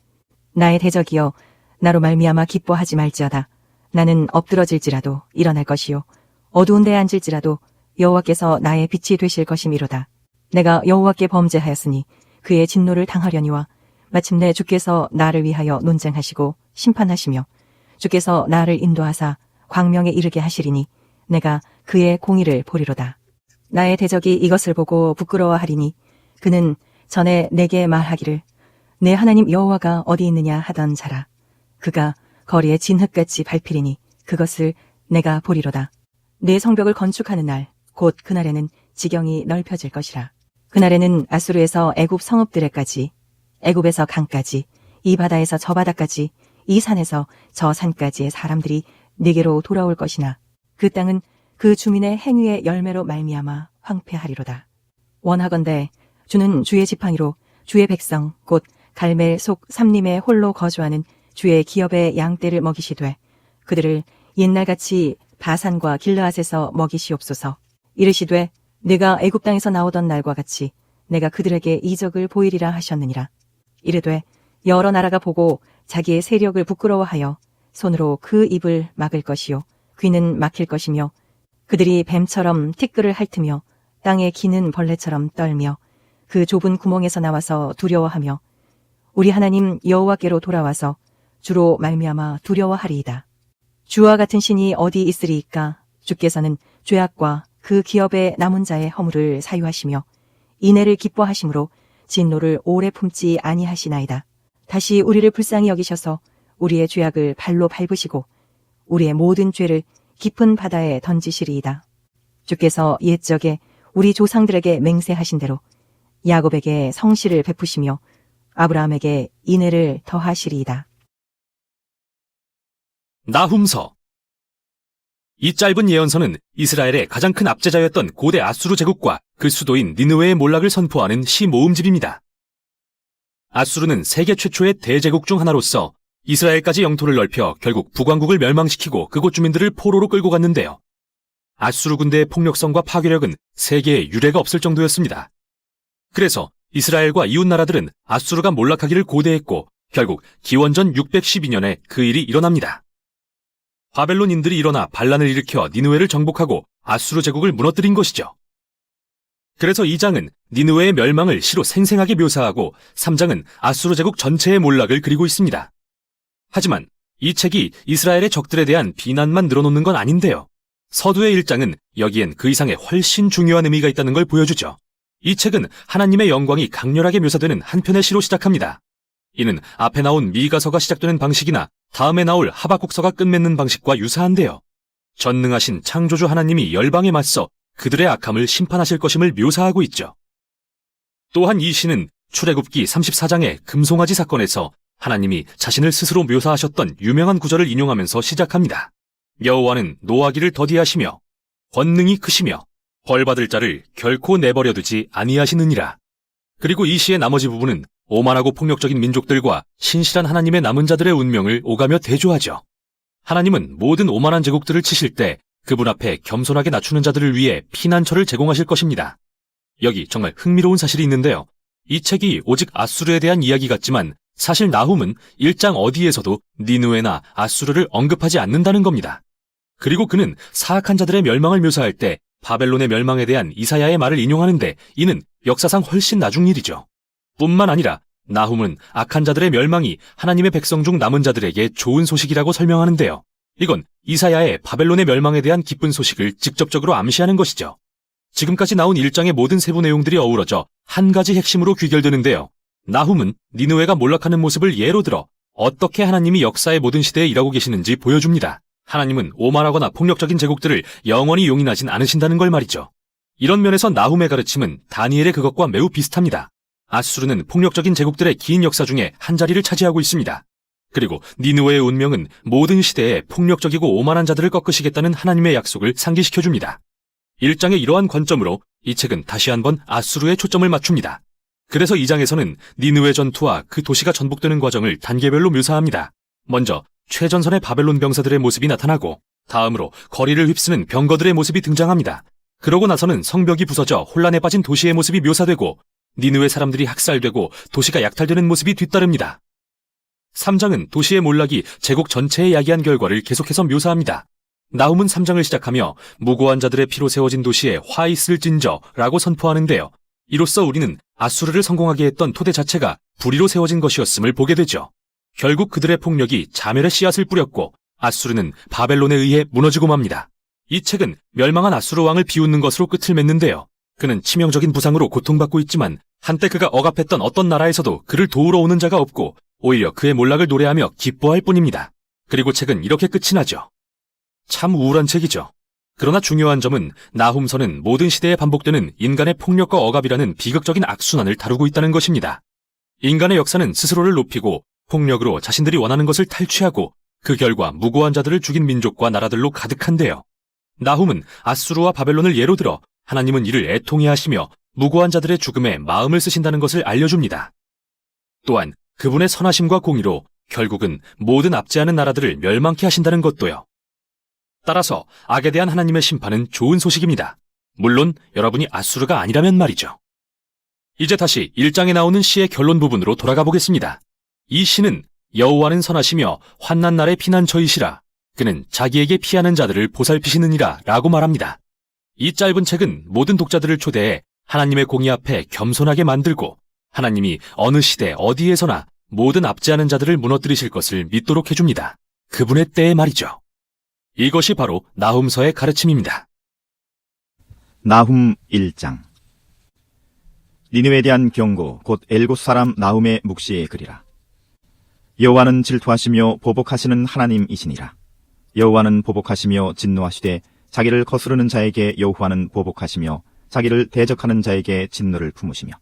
나의 대적이여 나로 말미암아 기뻐하지 말지어다. 나는 엎드러질지라도 일어날 것이요 어두운 데에 앉을지라도 여호와께서 나의 빛이 되실 것이미로다. 내가 여호와께 범죄하였으니 그의 진노를 당하려니와 마침내 주께서 나를 위하여 논쟁하시고 심판하시며 주께서 나를 인도하사 광명에 이르게 하시리니 내가 그의 공의를 보리로다. 나의 대적이 이것을 보고 부끄러워하리니 그는 전에 내게 말하기를 내 하나님 여호와가 어디 있느냐 하던 자라. 그가 거리에 진흙같이 밟히리니 그것을 내가 보리로다. 내 성벽을 건축하는 날, 곧 그날에는 지경이 넓혀질 것이라. 그날에는 아수르에서 애굽 성읍들에까지, 애굽에서 강까지, 이 바다에서 저 바다까지, 이 산에서 저 산까지의 사람들이 네게로 돌아올 것이나 그 땅은 그 주민의 행위의 열매로 말미암아 황폐하리로다. 원하건대 주는 주의 지팡이로 주의 백성 곧 갈멜 속 삼림에 홀로 거주하는 주의 기업의 양떼를 먹이시되 그들을 옛날같이 바산과 길르앗에서 먹이시옵소서. 이르시되 내가 애굽 땅에서 나오던 날과 같이 내가 그들에게 이적을 보이리라 하셨느니라. 이르되 여러 나라가 보고 자기의 세력을 부끄러워하여 손으로 그 입을 막을 것이요 귀는 막힐 것이며 그들이 뱀처럼 티끌을 핥으며 땅에 기는 벌레처럼 떨며 그 좁은 구멍에서 나와서 두려워하며 우리 하나님 여호와께로 돌아와서 주로 말미암아 두려워하리이다. 주와 같은 신이 어디 있으리이까? 주께서는 죄악과 그 기업의 남은 자의 허물을 사유하시며 인애를 기뻐하심으로 진노를 오래 품지 아니하시나이다. 다시 우리를 불쌍히 여기셔서 우리의 죄악을 발로 밟으시고 우리의 모든 죄를 깊은 바다에 던지시리이다. 주께서 옛적에 우리 조상들에게 맹세하신 대로 야곱에게 성실을 베푸시며 아브라함에게 인애를 더하시리이다. 나훔서. 이 짧은 예언서는 이스라엘의 가장 큰 압제자였던 고대 아수르 제국과 그 수도인 니느웨의 몰락을 선포하는 시 모음집입니다. 아수르는 세계 최초의 대제국 중 하나로서 이스라엘까지 영토를 넓혀 결국 북왕국을 멸망시키고 그곳 주민들을 포로로 끌고 갔는데요. 아수르 군대의 폭력성과 파괴력은 세계에 유례가 없을 정도였습니다. 그래서 이스라엘과 이웃 나라들은 아수르가 몰락하기를 고대했고 결국 기원전 612년에 그 일이 일어납니다. 바벨론인들이 일어나 반란을 일으켜 니느웨를 정복하고 아수르 제국을 무너뜨린 것이죠. 그래서 2장은 니느웨의 멸망을 시로 생생하게 묘사하고 3장은 아수르 제국 전체의 몰락을 그리고 있습니다. 하지만 이 책이 이스라엘의 적들에 대한 비난만 늘어놓는 건 아닌데요. 서두의 1장은 여기엔 그 이상의 훨씬 중요한 의미가 있다는 걸 보여주죠. 이 책은 하나님의 영광이 강렬하게 묘사되는 한 편의 시로 시작합니다. 이는 앞에 나온 미가서가 시작되는 방식이나 다음에 나올 하박국서가 끝맺는 방식과 유사한데요. 전능하신 창조주 하나님이 열방에 맞서 그들의 악함을 심판하실 것임을 묘사하고 있죠. 또한 이 시는 출애굽기 34장의 금송아지 사건에서 하나님이 자신을 스스로 묘사하셨던 유명한 구절을 인용하면서 시작합니다. 여호와는 노하기를 더디하시며 권능이 크시며 벌받을 자를 결코 내버려두지 아니하시느니라. 그리고 이 시의 나머지 부분은 오만하고 폭력적인 민족들과 신실한 하나님의 남은 자들의 운명을 오가며 대조하죠. 하나님은 모든 오만한 제국들을 치실 때 그분 앞에 겸손하게 낮추는 자들을 위해 피난처를 제공하실 것입니다. 여기 정말 흥미로운 사실이 있는데요. 이 책이 오직 아수르에 대한 이야기 같지만 사실 나훔은 1장 어디에서도 니느웨나 아수르를 언급하지 않는다는 겁니다. 그리고 그는 사악한 자들의 멸망을 묘사할 때 바벨론의 멸망에 대한 이사야의 말을 인용하는데 이는 역사상 훨씬 나중 일이죠. 뿐만 아니라 나훔은 악한 자들의 멸망이 하나님의 백성 중 남은 자들에게 좋은 소식이라고 설명하는데요. 이건 이사야의 바벨론의 멸망에 대한 기쁜 소식을 직접적으로 암시하는 것이죠. 지금까지 나온 1장의 모든 세부 내용들이 어우러져 한 가지 핵심으로 귀결되는데요. 나훔은 니느웨가 몰락하는 모습을 예로 들어 어떻게 하나님이 역사의 모든 시대에 일하고 계시는지 보여줍니다. 하나님은 오만하거나 폭력적인 제국들을 영원히 용인하진 않으신다는 걸 말이죠. 이런 면에서 나훔의 가르침은 다니엘의 그것과 매우 비슷합니다. 아수르는 폭력적인 제국들의 긴 역사 중에 한 자리를 차지하고 있습니다. 그리고 니느웨의 운명은 모든 시대에 폭력적이고 오만한 자들을 꺾으시겠다는 하나님의 약속을 상기시켜줍니다. 1장의 이러한 관점으로 이 책은 다시 한번 아수르에 초점을 맞춥니다. 그래서 2장에서는 니느웨 전투와 그 도시가 전복되는 과정을 단계별로 묘사합니다. 먼저 최전선의 바벨론 병사들의 모습이 나타나고 다음으로 거리를 휩쓰는 병거들의 모습이 등장합니다. 그러고 나서는 성벽이 부서져 혼란에 빠진 도시의 모습이 묘사되고 니느웨 사람들이 학살되고 도시가 약탈되는 모습이 뒤따릅니다. 3장은 도시의 몰락이 제국 전체에 야기한 결과를 계속해서 묘사합니다. 나훔은 3장을 시작하며 무고한 자들의 피로 세워진 도시에 화 있을진저라고 선포하는데요. 이로써 우리는 아수르를 성공하게 했던 토대 자체가 불의로 세워진 것이었음을 보게 되죠. 결국 그들의 폭력이 자멸의 씨앗을 뿌렸고 아수르는 바벨론에 의해 무너지고 맙니다. 이 책은 멸망한 아수르 왕을 비웃는 것으로 끝을 맺는데요. 그는 치명적인 부상으로 고통받고 있지만 한때 그가 억압했던 어떤 나라에서도 그를 도우러 오는 자가 없고 오히려 그의 몰락을 노래하며 기뻐할 뿐입니다. 그리고 책은 이렇게 끝이 나죠. 참 우울한 책이죠. 그러나 중요한 점은 나훔서는 모든 시대에 반복되는 인간의 폭력과 억압이라는 비극적인 악순환을 다루고 있다는 것입니다. 인간의 역사는 스스로를 높이고 폭력으로 자신들이 원하는 것을 탈취하고 그 결과 무고한 자들을 죽인 민족과 나라들로 가득한데요. 나훔은 아수르와 바벨론을 예로 들어 하나님은 이를 애통해 하시며 무고한 자들의 죽음에 마음을 쓰신다는 것을 알려줍니다. 또한 그분의 선하심과 공의로 결국은 모든 압제하는 나라들을 멸망케 하신다는 것도요. 따라서 악에 대한 하나님의 심판은 좋은 소식입니다. 물론 여러분이 아수르가 아니라면 말이죠. 이제 다시 1장에 나오는 시의 결론 부분으로 돌아가 보겠습니다. 이 시는 여호와는 선하시며 환난 날의 피난처이시라. 그는 자기에게 피하는 자들을 보살피시느니라 라고 말합니다. 이 짧은 책은 모든 독자들을 초대해 하나님의 공의 앞에 겸손하게 만들고 하나님이 어느 시대 어디에서나 모든 압제하는 자들을 무너뜨리실 것을 믿도록 해줍니다. 그분의 때에 말이죠. 이것이 바로 나훔서의 가르침입니다. 나훔 1장. 니느웨에 대한 경고 곧 엘곳 사람 나훔의 묵시에 그리라. 여호와는 질투하시며 보복하시는 하나님이시니라. 여호와는 보복하시며 진노하시되 자기를 거스르는 자에게 여호와는 보복하시며 자기를 대적하는 자에게 진노를 품으시며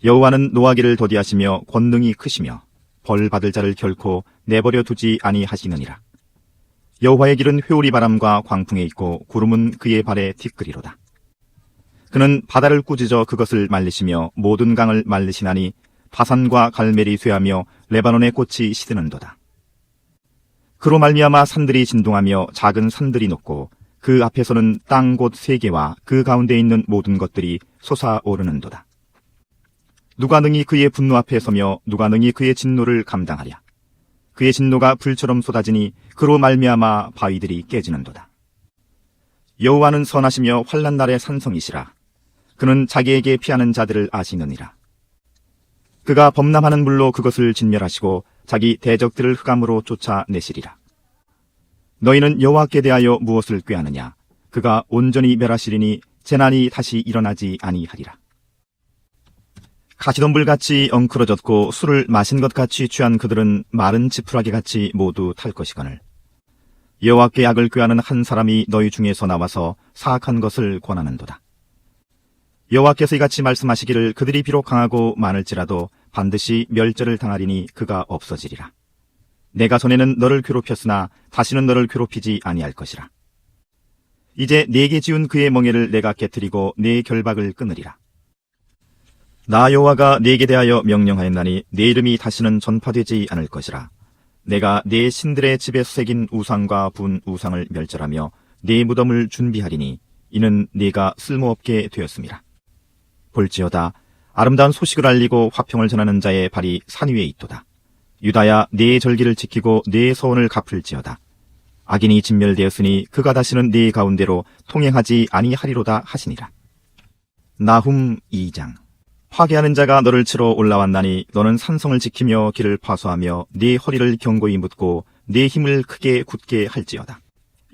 여호와는 노하기를 더디하시며 권능이 크시며 벌 받을 자를 결코 내버려 두지 아니하시느니라. 여호와의 길은 회오리 바람과 광풍에 있고 구름은 그의 발에 티끌이로다. 그는 바다를 꾸짖어 그것을 말리시며 모든 강을 말리시나니 바산과 갈멜이 쇠하며 레바논의 꽃이 시드는도다. 그로 말미암아 산들이 진동하며 작은 산들이 녹고 그 앞에서는 땅 곳 세 개와 그 가운데 있는 모든 것들이 솟아오르는도다. 누가 능히 그의 분노 앞에 서며 누가 능히 그의 진노를 감당하랴. 그의 진노가 불처럼 쏟아지니 그로 말미암아 바위들이 깨지는도다. 여호와는 선하시며 환난 날의 산성이시라. 그는 자기에게 피하는 자들을 아시느니라. 그가 범람하는 물로 그것을 진멸하시고 자기 대적들을 흑암으로 쫓아내시리라. 너희는 여호와께 대하여 무엇을 꾀하느냐? 그가 온전히 멸하시리니 재난이 다시 일어나지 아니하리라. 가시덤불같이 엉클어졌고 술을 마신 것 같이 취한 그들은 마른 지푸라기같이 모두 탈 것이거늘. 여호와께 악을 꾀하는 한 사람이 너희 중에서 나와서 사악한 것을 권하는도다. 여호와께서 이같이 말씀하시기를 그들이 비록 강하고 많을지라도 반드시 멸절을 당하리니 그가 없어지리라. 내가 전에는 너를 괴롭혔으나 다시는 너를 괴롭히지 아니할 것이라. 이제 네게 지운 그의 멍에를 내가 깨뜨리고 네 결박을 끊으리라. 나 여호와가 네게 대하여 명령하였나니 네 이름이 다시는 전파되지 않을 것이라. 내가 네 신들의 집에 새긴 우상과 분 우상을 멸절하며 네 무덤을 준비하리니 이는 네가 쓸모없게 되었음이라. 볼지어다 아름다운 소식을 알리고 화평을 전하는 자의 발이 산 위에 있도다. 유다야 네 절기를 지키고 네 서원을 갚을지어다. 악인이 진멸되었으니 그가 다시는 네 가운데로 통행하지 아니하리로다 하시니라. 나훔 2장. 화계하는 자가 너를 치러 올라왔나니 너는 산성을 지키며 길을 파수하며 네 허리를 견고히 묻고 네 힘을 크게 굳게 할지어다.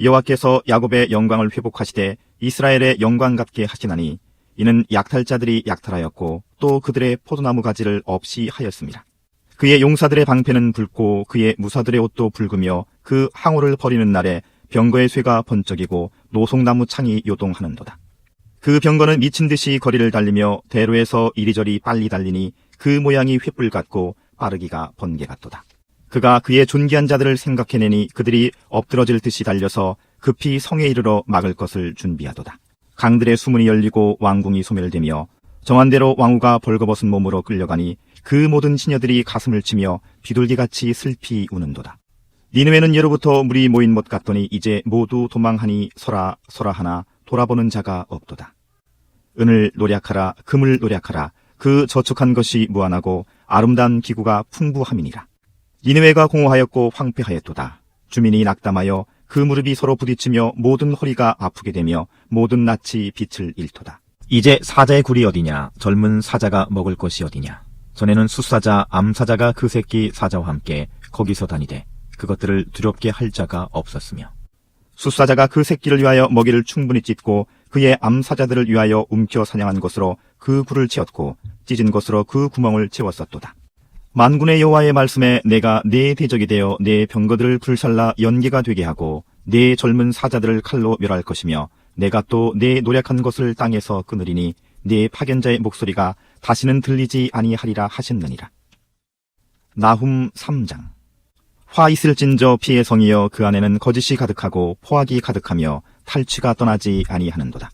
여호와께서 야곱의 영광을 회복하시되 이스라엘의 영광 같게 하시나니 이는 약탈자들이 약탈하였고 또 그들의 포도나무 가지를 없이 하였습니다. 그의 용사들의 방패는 붉고 그의 무사들의 옷도 붉으며 그 항우를 버리는 날에 병거의 쇠가 번쩍이고 노송나무 창이 요동하는도다. 그 병거는 미친 듯이 거리를 달리며 대로에서 이리저리 빨리 달리니 그 모양이 횃불 같고 빠르기가 번개 같도다. 그가 그의 존귀한 자들을 생각해내니 그들이 엎드러질 듯이 달려서 급히 성에 이르러 막을 것을 준비하도다. 강들의 수문이 열리고 왕궁이 소멸되며 정한대로 왕후가 벌거벗은 몸으로 끌려가니 그 모든 시녀들이 가슴을 치며 비둘기같이 슬피 우는도다. 니느웨는 예로부터 물이 모인 못 같더니 이제 모두 도망하니 서라 서라 하나 돌아보는 자가 없도다. 은을 노략하라 금을 노략하라 그 저축한 것이 무한하고 아름다운 기구가 풍부함이니라. 니느웨가 공허하였고 황폐하였도다. 주민이 낙담하여 그 무릎이 서로 부딪히며 모든 허리가 아프게 되며 모든 낯이 빛을 잃도다. 이제 사자의 굴이 어디냐? 젊은 사자가 먹을 것이 어디냐? 전에는 숫사자, 암사자가 그 새끼 사자와 함께 거기서 다니되 그것들을 두렵게 할 자가 없었으며 숫사자가 그 새끼를 위하여 먹이를 충분히 찢고 그의 암사자들을 위하여 움켜 사냥한 것으로 그 굴을 채웠고 찢은 것으로 그 구멍을 채웠었도다. 만군의 여호와의 말씀에 내가 네 대적이 되어 네 병거들을 불살라 연기가 되게 하고 네 젊은 사자들을 칼로 멸할 것이며 내가 또 네 노력한 것을 땅에서 끊으리니 네 파견자의 목소리가 다시는 들리지 아니하리라 하셨느니라. 나훔 3장. 화 있을진저 피의 성이여 그 안에는 거짓이 가득하고 포악이 가득하며 탈취가 떠나지 아니하는도다.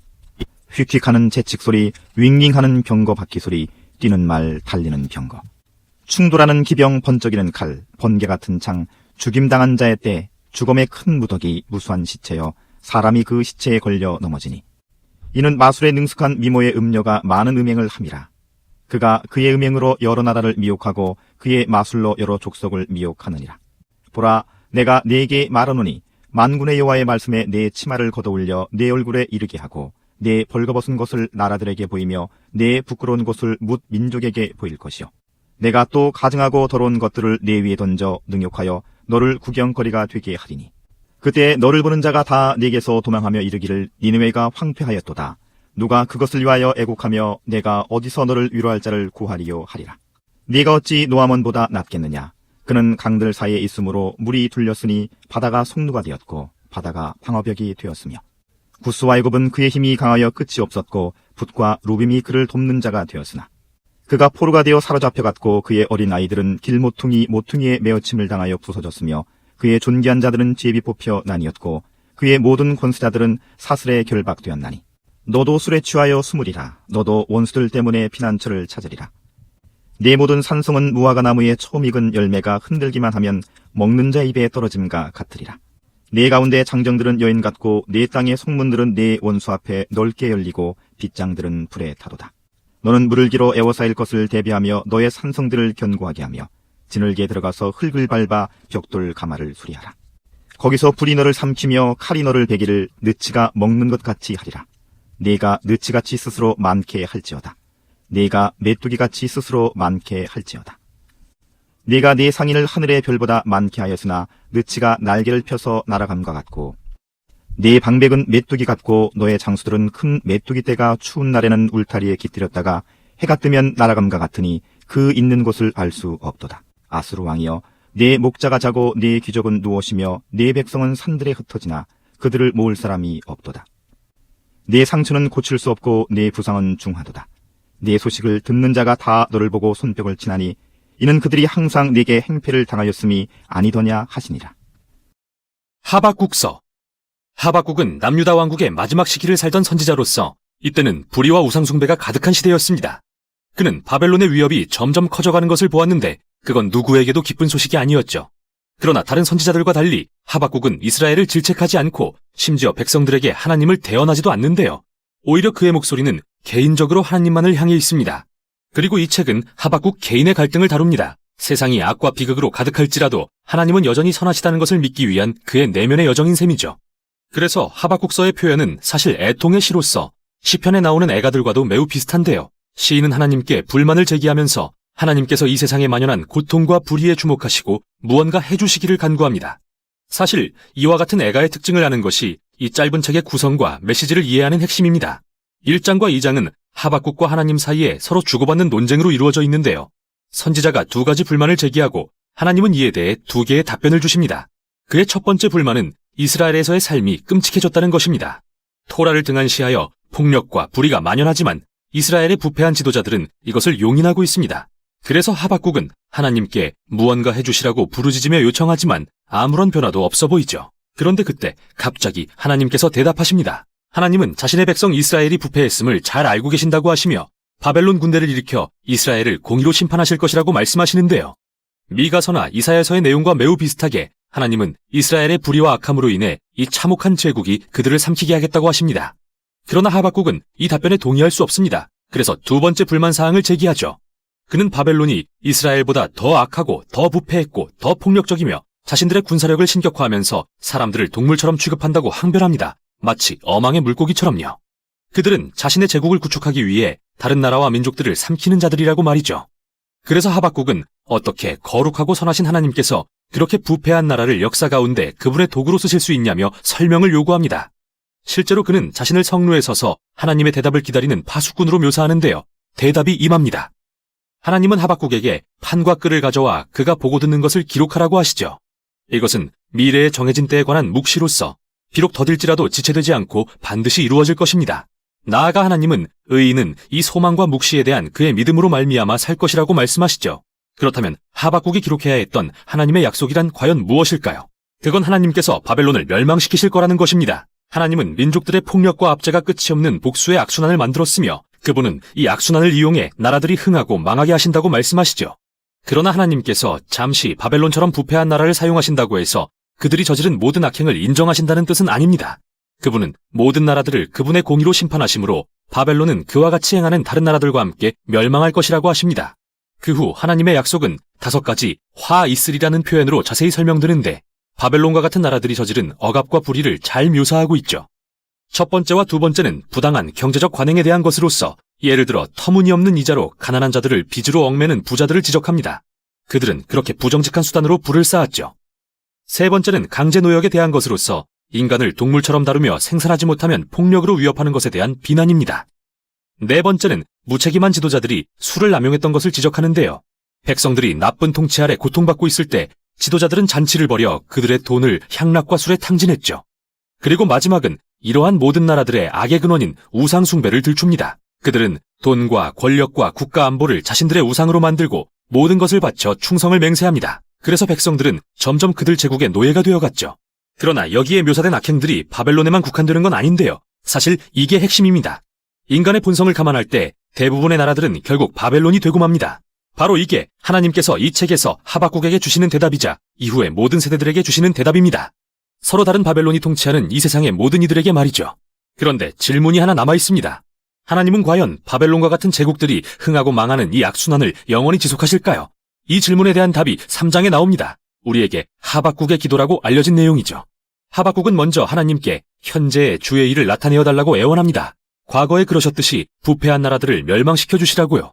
휙휙하는 채찍소리, 윙윙하는 병거 바퀴소리, 뛰는 말, 달리는 병거. 충돌하는 기병, 번쩍이는 칼, 번개 같은 창, 죽임당한 자의 때, 죽음의 큰 무더기, 무수한 시체여 사람이 그 시체에 걸려 넘어지니 이는 마술에 능숙한 미모의 음녀가 많은 음행을 함이라. 그가 그의 음행으로 여러 나라를 미혹하고 그의 마술로 여러 족속을 미혹하느니라. 보라, 내가 네게 말하노니 만군의 여호와의 말씀에 내 치마를 걷어올려 내 얼굴에 이르게 하고 내 벌거벗은 것을 나라들에게 보이며 내 부끄러운 것을 뭇 민족에게 보일 것이요. 내가 또 가증하고 더러운 것들을 내 위에 던져 능욕하여 너를 구경거리가 되게 하리니 그때 너를 보는 자가 다 네게서 도망하며 이르기를 니느웨가 황폐하였도다. 누가 그것을 위하여 애곡하며 내가 어디서 너를 위로할 자를 구하리요 하리라. 네가 어찌 노아몬보다 낫겠느냐. 그는 강들 사이에 있으므로 물이 둘렸으니 바다가 속루가 되었고 바다가 방어벽이 되었으며 구스와 애굽은 그의 힘이 강하여 끝이 없었고 붓과 루빔이 그를 돕는 자가 되었으나 그가 포로가 되어 사로잡혀갔고 그의 어린 아이들은 길모퉁이 모퉁이에 메어침을 당하여 부서졌으며 그의 존귀한 자들은 제비 뽑혀 나뉘었고 그의 모든 권세자들은 사슬에 결박되었나니 너도 술에 취하여 수물이라. 너도 원수들 때문에 피난처를 찾으리라. 내 모든 산성은 무화과 나무에 처음 익은 열매가 흔들기만 하면 먹는 자 입에 떨어짐과 같으리라. 내 가운데 장정들은 여인 같고 내 땅의 성문들은 내 원수 앞에 넓게 열리고 빗장들은 불에 타도다. 너는 물을 길어 에워싸일 것을 대비하며 너의 산성들을 견고하게 하며 진흙에 들어가서 흙을 밟아 벽돌 가마를 수리하라. 거기서 불이 너를 삼키며 칼이 너를 베기를 느치가 먹는 것 같이 하리라. 네가 느치같이 스스로 많게 할지어다. 네가 메뚜기같이 스스로 많게 할지어다. 네가 네 상인을 하늘의 별보다 많게 하였으나 느치가 날개를 펴서 날아감과 같고 네 방백은 메뚜기 같고 너의 장수들은 큰 메뚜기 떼가 추운 날에는 울타리에 깃들였다가 해가 뜨면 날아감과 같으니 그 있는 곳을 알 수 없도다. 아수르 왕이여, 네 목자가 자고 네 귀족은 누워시며 네 백성은 산들에 흩어지나 그들을 모을 사람이 없도다. 네 상처는 고칠 수 없고 네 부상은 중하도다. 네 소식을 듣는 자가 다 너를 보고 손뼉을 치나니 이는 그들이 항상 네게 행패를 당하였음이 아니더냐 하시니라. 하박국서. 하박국은 남유다 왕국의 마지막 시기를 살던 선지자로서 이때는 불의와 우상숭배가 가득한 시대였습니다. 그는 바벨론의 위협이 점점 커져가는 것을 보았는데 그건 누구에게도 기쁜 소식이 아니었죠. 그러나 다른 선지자들과 달리 하박국은 이스라엘을 질책하지 않고 심지어 백성들에게 하나님을 대언하지도 않는데요. 오히려 그의 목소리는 개인적으로 하나님만을 향해 있습니다. 그리고 이 책은 하박국 개인의 갈등을 다룹니다. 세상이 악과 비극으로 가득할지라도 하나님은 여전히 선하시다는 것을 믿기 위한 그의 내면의 여정인 셈이죠. 그래서 하박국서의 표현은 사실 애통의 시로서 시편에 나오는 애가들과도 매우 비슷한데요. 시인은 하나님께 불만을 제기하면서 하나님께서 이 세상에 만연한 고통과 불의에 주목하시고 무언가 해주시기를 간구합니다. 사실 이와 같은 애가의 특징을 아는 것이 이 짧은 책의 구성과 메시지를 이해하는 핵심입니다. 1장과 2장은 하박국과 하나님 사이에 서로 주고받는 논쟁으로 이루어져 있는데요. 선지자가 두 가지 불만을 제기하고 하나님은 이에 대해 두 개의 답변을 주십니다. 그의 첫 번째 불만은 이스라엘에서의 삶이 끔찍해졌다는 것입니다. 토라를 등한시하여 폭력과 불의가 만연하지만 이스라엘의 부패한 지도자들은 이것을 용인하고 있습니다. 그래서 하박국은 하나님께 무언가 해주시라고 부르짖으며 요청하지만 아무런 변화도 없어 보이죠. 그런데 그때 갑자기 하나님께서 대답하십니다. 하나님은 자신의 백성 이스라엘이 부패했음을 잘 알고 계신다고 하시며 바벨론 군대를 일으켜 이스라엘을 공의로 심판하실 것이라고 말씀하시는데요. 미가서나 이사야서의 내용과 매우 비슷하게 하나님은 이스라엘의 불의와 악함으로 인해 이 참혹한 제국이 그들을 삼키게 하겠다고 하십니다. 그러나 하박국은 이 답변에 동의할 수 없습니다. 그래서 두 번째 불만사항을 제기하죠. 그는 바벨론이 이스라엘보다 더 악하고 더 부패했고 더 폭력적이며 자신들의 군사력을 신격화하면서 사람들을 동물처럼 취급한다고 항변합니다. 마치 어망의 물고기처럼요. 그들은 자신의 제국을 구축하기 위해 다른 나라와 민족들을 삼키는 자들이라고 말이죠. 그래서 하박국은 어떻게 거룩하고 선하신 하나님께서 그렇게 부패한 나라를 역사 가운데 그분의 도구로 쓰실 수 있냐며 설명을 요구합니다. 실제로 그는 자신을 성루에 서서 하나님의 대답을 기다리는 파수꾼으로 묘사하는데요. 대답이 임합니다. 하나님은 하박국에게 판과 끈을 가져와 그가 보고 듣는 것을 기록하라고 하시죠. 이것은 미래에 정해진 때에 관한 묵시로서 비록 더딜지라도 지체되지 않고 반드시 이루어질 것입니다. 나아가 하나님은 의인은 이 소망과 묵시에 대한 그의 믿음으로 말미암아 살 것이라고 말씀하시죠. 그렇다면 하박국이 기록해야 했던 하나님의 약속이란 과연 무엇일까요? 그건 하나님께서 바벨론을 멸망시키실 거라는 것입니다. 하나님은 민족들의 폭력과 압제가 끝이 없는 복수의 악순환을 만들었으며 그분은 이 악순환을 이용해 나라들이 흥하고 망하게 하신다고 말씀하시죠. 그러나 하나님께서 잠시 바벨론처럼 부패한 나라를 사용하신다고 해서 그들이 저지른 모든 악행을 인정하신다는 뜻은 아닙니다. 그분은 모든 나라들을 그분의 공의로 심판하시므로 바벨론은 그와 같이 행하는 다른 나라들과 함께 멸망할 것이라고 하십니다. 그 후 하나님의 약속은 5가지 화 있으리라는 표현으로 자세히 설명드는데 바벨론과 같은 나라들이 저지른 억압과 불의를 잘 묘사하고 있죠. 첫 번째와 두 번째는 부당한 경제적 관행에 대한 것으로서 예를 들어 터무니없는 이자로 가난한 자들을 빚으로 얽매는 부자들을 지적합니다. 그들은 그렇게 부정직한 수단으로 부를 쌓았죠. 세 번째는 강제 노역에 대한 것으로서 인간을 동물처럼 다루며 생산하지 못하면 폭력으로 위협하는 것에 대한 비난입니다. 네 번째는 무책임한 지도자들이 술을 남용했던 것을 지적하는데요. 백성들이 나쁜 통치 아래 고통받고 있을 때 지도자들은 잔치를 벌여 그들의 돈을 향락과 술에 탕진했죠. 그리고 마지막은 이러한 모든 나라들의 악의 근원인 우상 숭배를 들춥니다. 그들은 돈과 권력과 국가 안보를 자신들의 우상으로 만들고 모든 것을 바쳐 충성을 맹세합니다. 그래서 백성들은 점점 그들 제국의 노예가 되어갔죠. 그러나 여기에 묘사된 악행들이 바벨론에만 국한되는 건 아닌데요. 사실 이게 핵심입니다. 인간의 본성을 감안할 때 대부분의 나라들은 결국 바벨론이 되고 맙니다. 바로 이게 하나님께서 이 책에서 하박국에게 주시는 대답이자 이후에 모든 세대들에게 주시는 대답입니다. 서로 다른 바벨론이 통치하는 이 세상의 모든 이들에게 말이죠. 그런데 질문이 하나 남아 있습니다. 하나님은 과연 바벨론과 같은 제국들이 흥하고 망하는 이 악순환을 영원히 지속하실까요? 이 질문에 대한 답이 3장에 나옵니다. 우리에게 하박국의 기도라고 알려진 내용이죠. 하박국은 먼저 하나님께 현재의 주의 일을 나타내어 달라고 애원합니다. 과거에 그러셨듯이 부패한 나라들을 멸망시켜 주시라고요.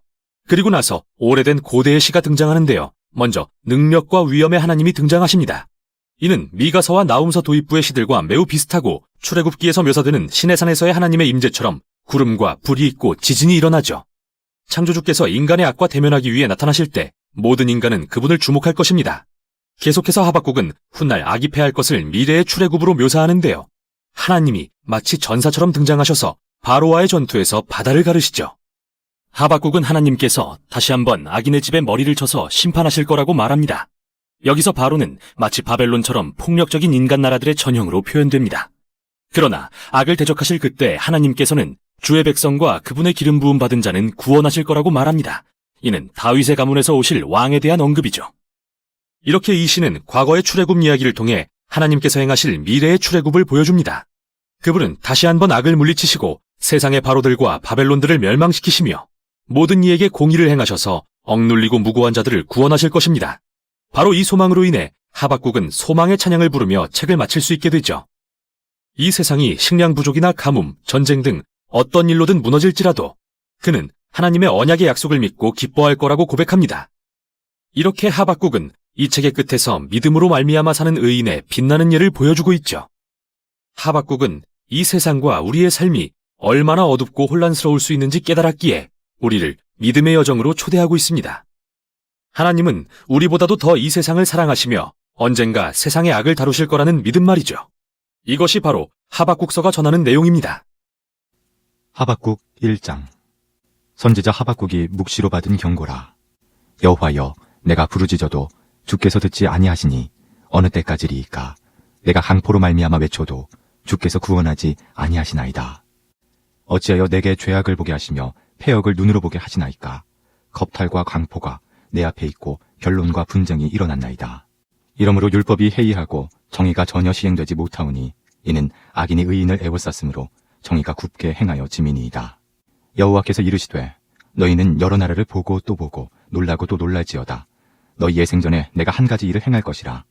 그리고 나서 오래된 고대의 시가 등장하는데요. 먼저 능력과 위엄의 하나님이 등장하십니다. 이는 미가서와 나훔서 도입부의 시들과 매우 비슷하고 출애굽기에서 묘사되는 시내산에서의 하나님의 임재처럼 구름과 불이 있고 지진이 일어나죠. 창조주께서 인간의 악과 대면하기 위해 나타나실 때 모든 인간은 그분을 주목할 것입니다. 계속해서 하박국은 훗날 악이 패할 것을 미래의 출애굽으로 묘사하는데요. 하나님이 마치 전사처럼 등장하셔서 바로와의 전투에서 바다를 가르시죠. 하박국은 하나님께서 다시 한번 악인의 집에 머리를 쳐서 심판하실 거라고 말합니다. 여기서 바로는 마치 바벨론처럼 폭력적인 인간 나라들의 전형으로 표현됩니다. 그러나 악을 대적하실 그때 하나님께서는 주의 백성과 그분의 기름 부음 받은 자는 구원하실 거라고 말합니다. 이는 다윗의 가문에서 오실 왕에 대한 언급이죠. 이렇게 이 시는 과거의 출애굽 이야기를 통해 하나님께서 행하실 미래의 출애굽을 보여줍니다. 그분은 다시 한번 악을 물리치시고 세상의 바로들과 바벨론들을 멸망시키시며 모든 이에게 공의를 행하셔서 억눌리고 무고한 자들을 구원하실 것입니다. 바로 이 소망으로 인해 하박국은 소망의 찬양을 부르며 책을 마칠 수 있게 되죠. 이 세상이 식량 부족이나 가뭄, 전쟁 등 어떤 일로든 무너질지라도 그는 하나님의 언약의 약속을 믿고 기뻐할 거라고 고백합니다. 이렇게 하박국은 이 책의 끝에서 믿음으로 말미암아 사는 의인의 빛나는 예를 보여주고 있죠. 하박국은 이 세상과 우리의 삶이 얼마나 어둡고 혼란스러울 수 있는지 깨달았기에 우리를 믿음의 여정으로 초대하고 있습니다. 하나님은 우리보다도 더 이 세상을 사랑하시며 언젠가 세상의 악을 다루실 거라는 믿음 말이죠. 이것이 바로 하박국서가 전하는 내용입니다. 하박국 1장. 선지자 하박국이 묵시로 받은 경고라. 여호와여, 내가 부르짖어도 주께서 듣지 아니하시니 어느 때까지리이까. 내가 강포로 말미암아 외쳐도 주께서 구원하지 아니하시나이다. 어찌하여 내게 죄악을 보게 하시며 패역을 눈으로 보게 하시나이까. 겁탈과 강포가 내 앞에 있고 변론과 분쟁이 일어났나이다. 이러므로 율법이 해이하고 정의가 전혀 시행되지 못하오니 이는 악인이 의인을 애워쌌으므로 정의가 굽게 행하여 지민이이다. 여호와께서 이르시되 너희는 여러 나라를 보고 또 보고 놀라고 또 놀랄지어다. 너희의 생전에 내가 한 가지 일을 행할 것이라.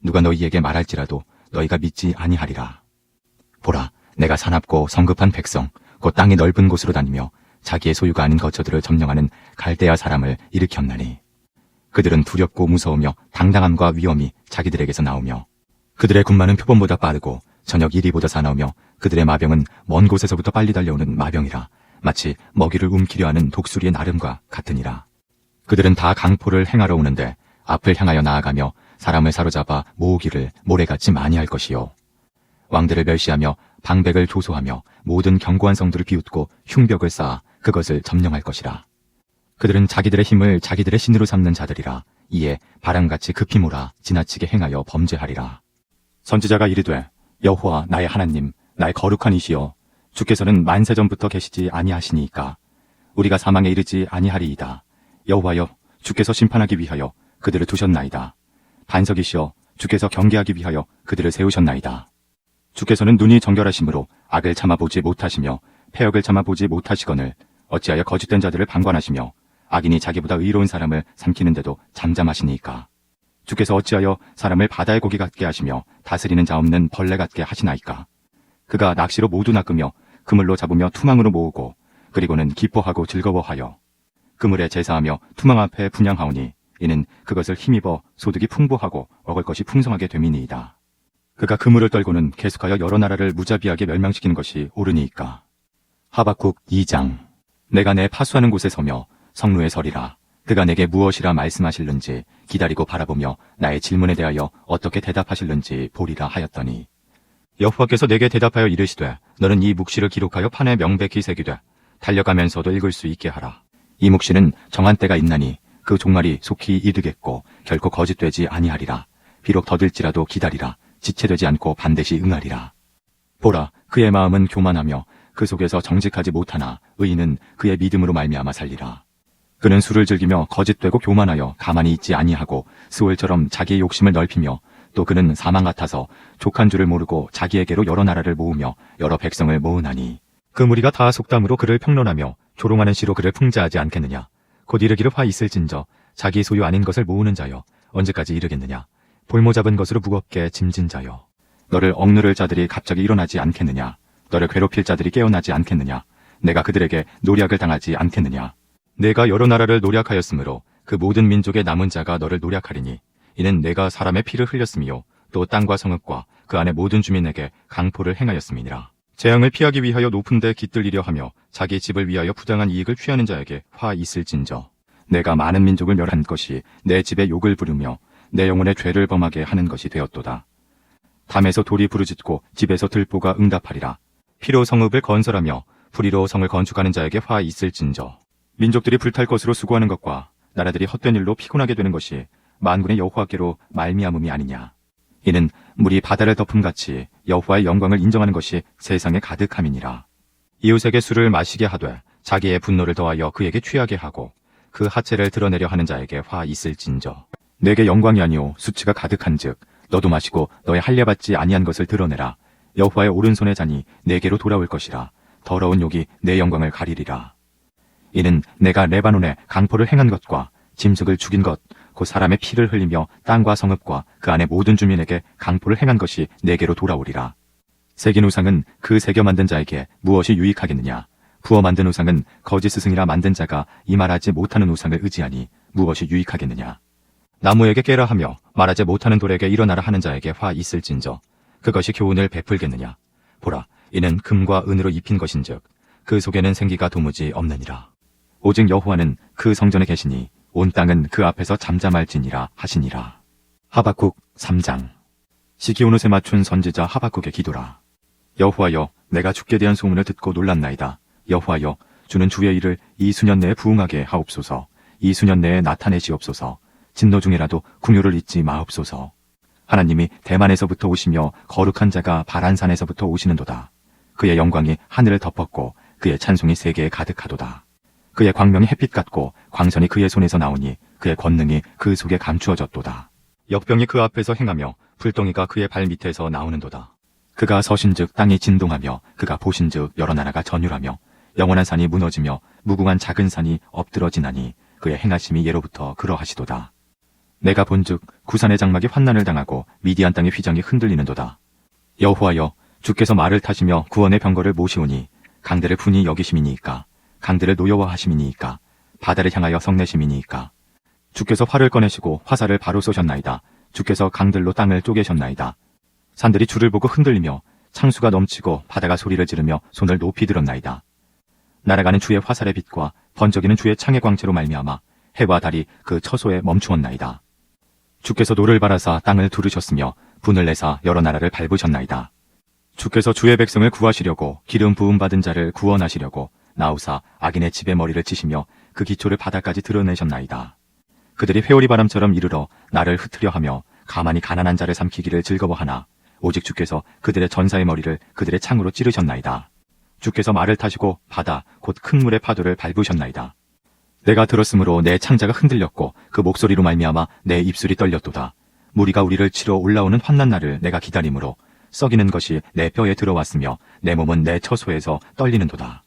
누가 너희에게 말할지라도 너희가 믿지 아니하리라. 보라, 내가 사납고 성급한 백성 곧 땅의 넓은 곳으로 다니며 자기의 소유가 아닌 거처들을 점령하는 갈대아 사람을 일으켰나니 그들은 두렵고 무서우며 당당함과 위엄이 자기들에게서 나오며 그들의 군마는 표범보다 빠르고 저녁 이리보다 사나우며 그들의 마병은 먼 곳에서부터 빨리 달려오는 마병이라 마치 먹이를 움키려 하는 독수리의 나름과 같으니라. 그들은 다 강포를 행하러 오는데 앞을 향하여 나아가며 사람을 사로잡아 모으기를 모래같이 많이 할 것이요. 왕들을 멸시하며 방백을 조소하며 모든 견고한 성들을 비웃고 흉벽을 쌓아 그것을 점령할 것이라. 그들은 자기들의 힘을 자기들의 신으로 삼는 자들이라. 이에 바람같이 급히 몰아 지나치게 행하여 범죄하리라. 선지자가 이르되 여호와 나의 하나님, 나의 거룩한 이시여, 주께서는 만세전부터 계시지 아니하시니이까. 우리가 사망에 이르지 아니하리이다. 여호와여, 주께서 심판하기 위하여 그들을 두셨나이다. 반석이시여, 주께서 경계하기 위하여 그들을 세우셨나이다. 주께서는 눈이 정결하심으로 악을 참아보지 못하시며 패역을 참아보지 못하시거늘 어찌하여 거짓된 자들을 방관하시며 악인이 자기보다 의로운 사람을 삼키는데도 잠잠하시니이까. 주께서 어찌하여 사람을 바다의 고기 같게 하시며 다스리는 자 없는 벌레 같게 하시나이까. 그가 낚시로 모두 낚으며 그물로 잡으며 투망으로 모으고 그리고는 기뻐하고 즐거워하여 그물에 제사하며 투망 앞에 분향하오니 이는 그것을 힘입어 소득이 풍부하고 먹을 것이 풍성하게 됨이니이다. 그가 그물을 떨고는 계속하여 여러 나라를 무자비하게 멸망시키는 것이 옳으니이까. 하박국 2장. 내가 내 파수하는 곳에 서며 성루에 서리라. 그가 내게 무엇이라 말씀하실는지 기다리고 바라보며 나의 질문에 대하여 어떻게 대답하실는지 보리라 하였더니 여호와께서 내게 대답하여 이르시되 너는 이 묵시를 기록하여 판에 명백히 새기되 달려가면서도 읽을 수 있게 하라. 이 묵시는 정한 때가 있나니 그 종말이 속히 이르겠고 결코 거짓되지 아니하리라. 비록 더딜지라도 기다리라. 지체되지 않고 반드시 응하리라. 보라, 그의 마음은 교만하며 그 속에서 정직하지 못하나 의인은 그의 믿음으로 말미암아 살리라. 그는 술을 즐기며 거짓되고 교만하여 가만히 있지 아니하고 스올처럼 자기의 욕심을 넓히며 또 그는 사망 같아서 족한 줄을 모르고 자기에게로 여러 나라를 모으며 여러 백성을 모으나니 그 무리가 다 속담으로 그를 평론하며 조롱하는 시로 그를 풍자하지 않겠느냐. 곧 이르기를 화 있을진저 자기 소유 아닌 것을 모으는 자여 언제까지 이르겠느냐. 볼모 잡은 것으로 무겁게 짐진 자여 너를 억누를 자들이 갑자기 일어나지 않겠느냐. 너를 괴롭힐 자들이 깨어나지 않겠느냐. 내가 그들에게 노략을 당하지 않겠느냐. 내가 여러 나라를 노략하였으므로 그 모든 민족의 남은 자가 너를 노략하리니 이는 내가 사람의 피를 흘렸으며 또 땅과 성읍과 그 안의 모든 주민에게 강포를 행하였음이니라. 재앙을 피하기 위하여 높은 데 깃들리려 하며 자기 집을 위하여 부당한 이익을 취하는 자에게 화 있을진저 내가 많은 민족을 멸한 것이 내 집에 욕을 부르며 내 영혼의 죄를 범하게 하는 것이 되었도다. 담에서 돌이 부르짖고 집에서 들보가 응답하리라. 피로 성읍을 건설하며 불의로 성을 건축하는 자에게 화 있을진저 민족들이 불탈 것으로 수고하는 것과 나라들이 헛된 일로 피곤하게 되는 것이 만군의 여호와께로 말미암음이 아니냐. 이는 물이 바다를 덮음같이 여호와의 영광을 인정하는 것이 세상에 가득함이니라. 이웃에게 술을 마시게 하되 자기의 분노를 더하여 그에게 취하게 하고 그 하체를 드러내려 하는 자에게 화 있을진저 내게 영광이 아니오 수치가 가득한즉 너도 마시고 너의 할례받지 아니한 것을 드러내라. 여호와의 오른손의 잔이 내게로 돌아올 것이라. 더러운 욕이 내 영광을 가리리라. 이는 내가 레바논에 강포를 행한 것과 짐승을 죽인 것 곧 사람의 피를 흘리며 땅과 성읍과 그 안의 모든 주민에게 강포를 행한 것이 내게로 돌아오리라. 새긴 우상은 그 새겨 만든 자에게 무엇이 유익하겠느냐. 부어 만든 우상은 거짓 스승이라 만든 자가 이 말하지 못하는 우상을 의지하니 무엇이 유익하겠느냐. 나무에게 깨라 하며 말하지 못하는 돌에게 일어나라 하는 자에게 화 있을진저 그것이 교훈을 베풀겠느냐. 보라, 이는 금과 은으로 입힌 것인즉 그 속에는 생기가 도무지 없느니라. 오직 여호와는 그 성전에 계시니 온 땅은 그 앞에서 잠잠할지니라 하시니라. 하박국 3장. 시기온옷에 맞춘 선지자 하박국의 기도라. 여호와여, 내가 주께 대한 소문을 듣고 놀랐나이다. 여호와여, 주는 주의 일을 이 수년 내에 부응하게 하옵소서. 이 수년 내에 나타내시옵소서. 진노 중이라도 궁유를 잊지 마옵소서. 하나님이 대만에서부터 오시며 거룩한 자가 바란산에서부터 오시는도다. 그의 영광이 하늘을 덮었고 그의 찬송이 세계에 가득하도다. 그의 광명이 햇빛 같고 광선이 그의 손에서 나오니 그의 권능이 그 속에 감추어졌도다. 역병이 그 앞에서 행하며 불덩이가 그의 발 밑에서 나오는도다. 그가 서신즉 땅이 진동하며 그가 보신즉 여러 나라가 전율하며 영원한 산이 무너지며 무궁한 작은 산이 엎드러지나니 그의 행하심이 예로부터 그러하시도다. 내가 본즉 구산의 장막이 환난을 당하고 미디안 땅의 휘장이 흔들리는도다. 여호와여, 주께서 말을 타시며 구원의 병거를 모시오니 강들을 분이 여기심이니이까. 강들을 노여워하심이니이까. 바다를 향하여 성내심이니이까. 주께서 활을 꺼내시고 화살을 바로 쏘셨나이다. 주께서 강들로 땅을 쪼개셨나이다. 산들이 주를 보고 흔들리며 창수가 넘치고 바다가 소리를 지르며 손을 높이 들었나이다. 날아가는 주의 화살의 빛과 번쩍이는 주의 창의 광채로 말미암아 해와 달이 그 처소에 멈추었나이다. 주께서 노를 바라사 땅을 두르셨으며 분을 내사 여러 나라를 밟으셨나이다. 주께서 주의 백성을 구하시려고 기름 부음 받은 자를 구원하시려고 나우사 악인의 집에 머리를 치시며 그 기초를 바다까지 드러내셨나이다. 그들이 회오리 바람처럼 이르러 나를 흩으려 하며 가만히 가난한 자를 삼키기를 즐거워하나 오직 주께서 그들의 전사의 머리를 그들의 창으로 찌르셨나이다. 주께서 말을 타시고 바다 곧 큰 물의 파도를 밟으셨나이다. 내가 들었으므로 내 창자가 흔들렸고 그 목소리로 말미암아 내 입술이 떨렸도다. 무리가 우리를 치러 올라오는 환난 날을 내가 기다림으로 썩이는 것이 내 뼈에 들어왔으며 내 몸은 내 처소에서 떨리는도다.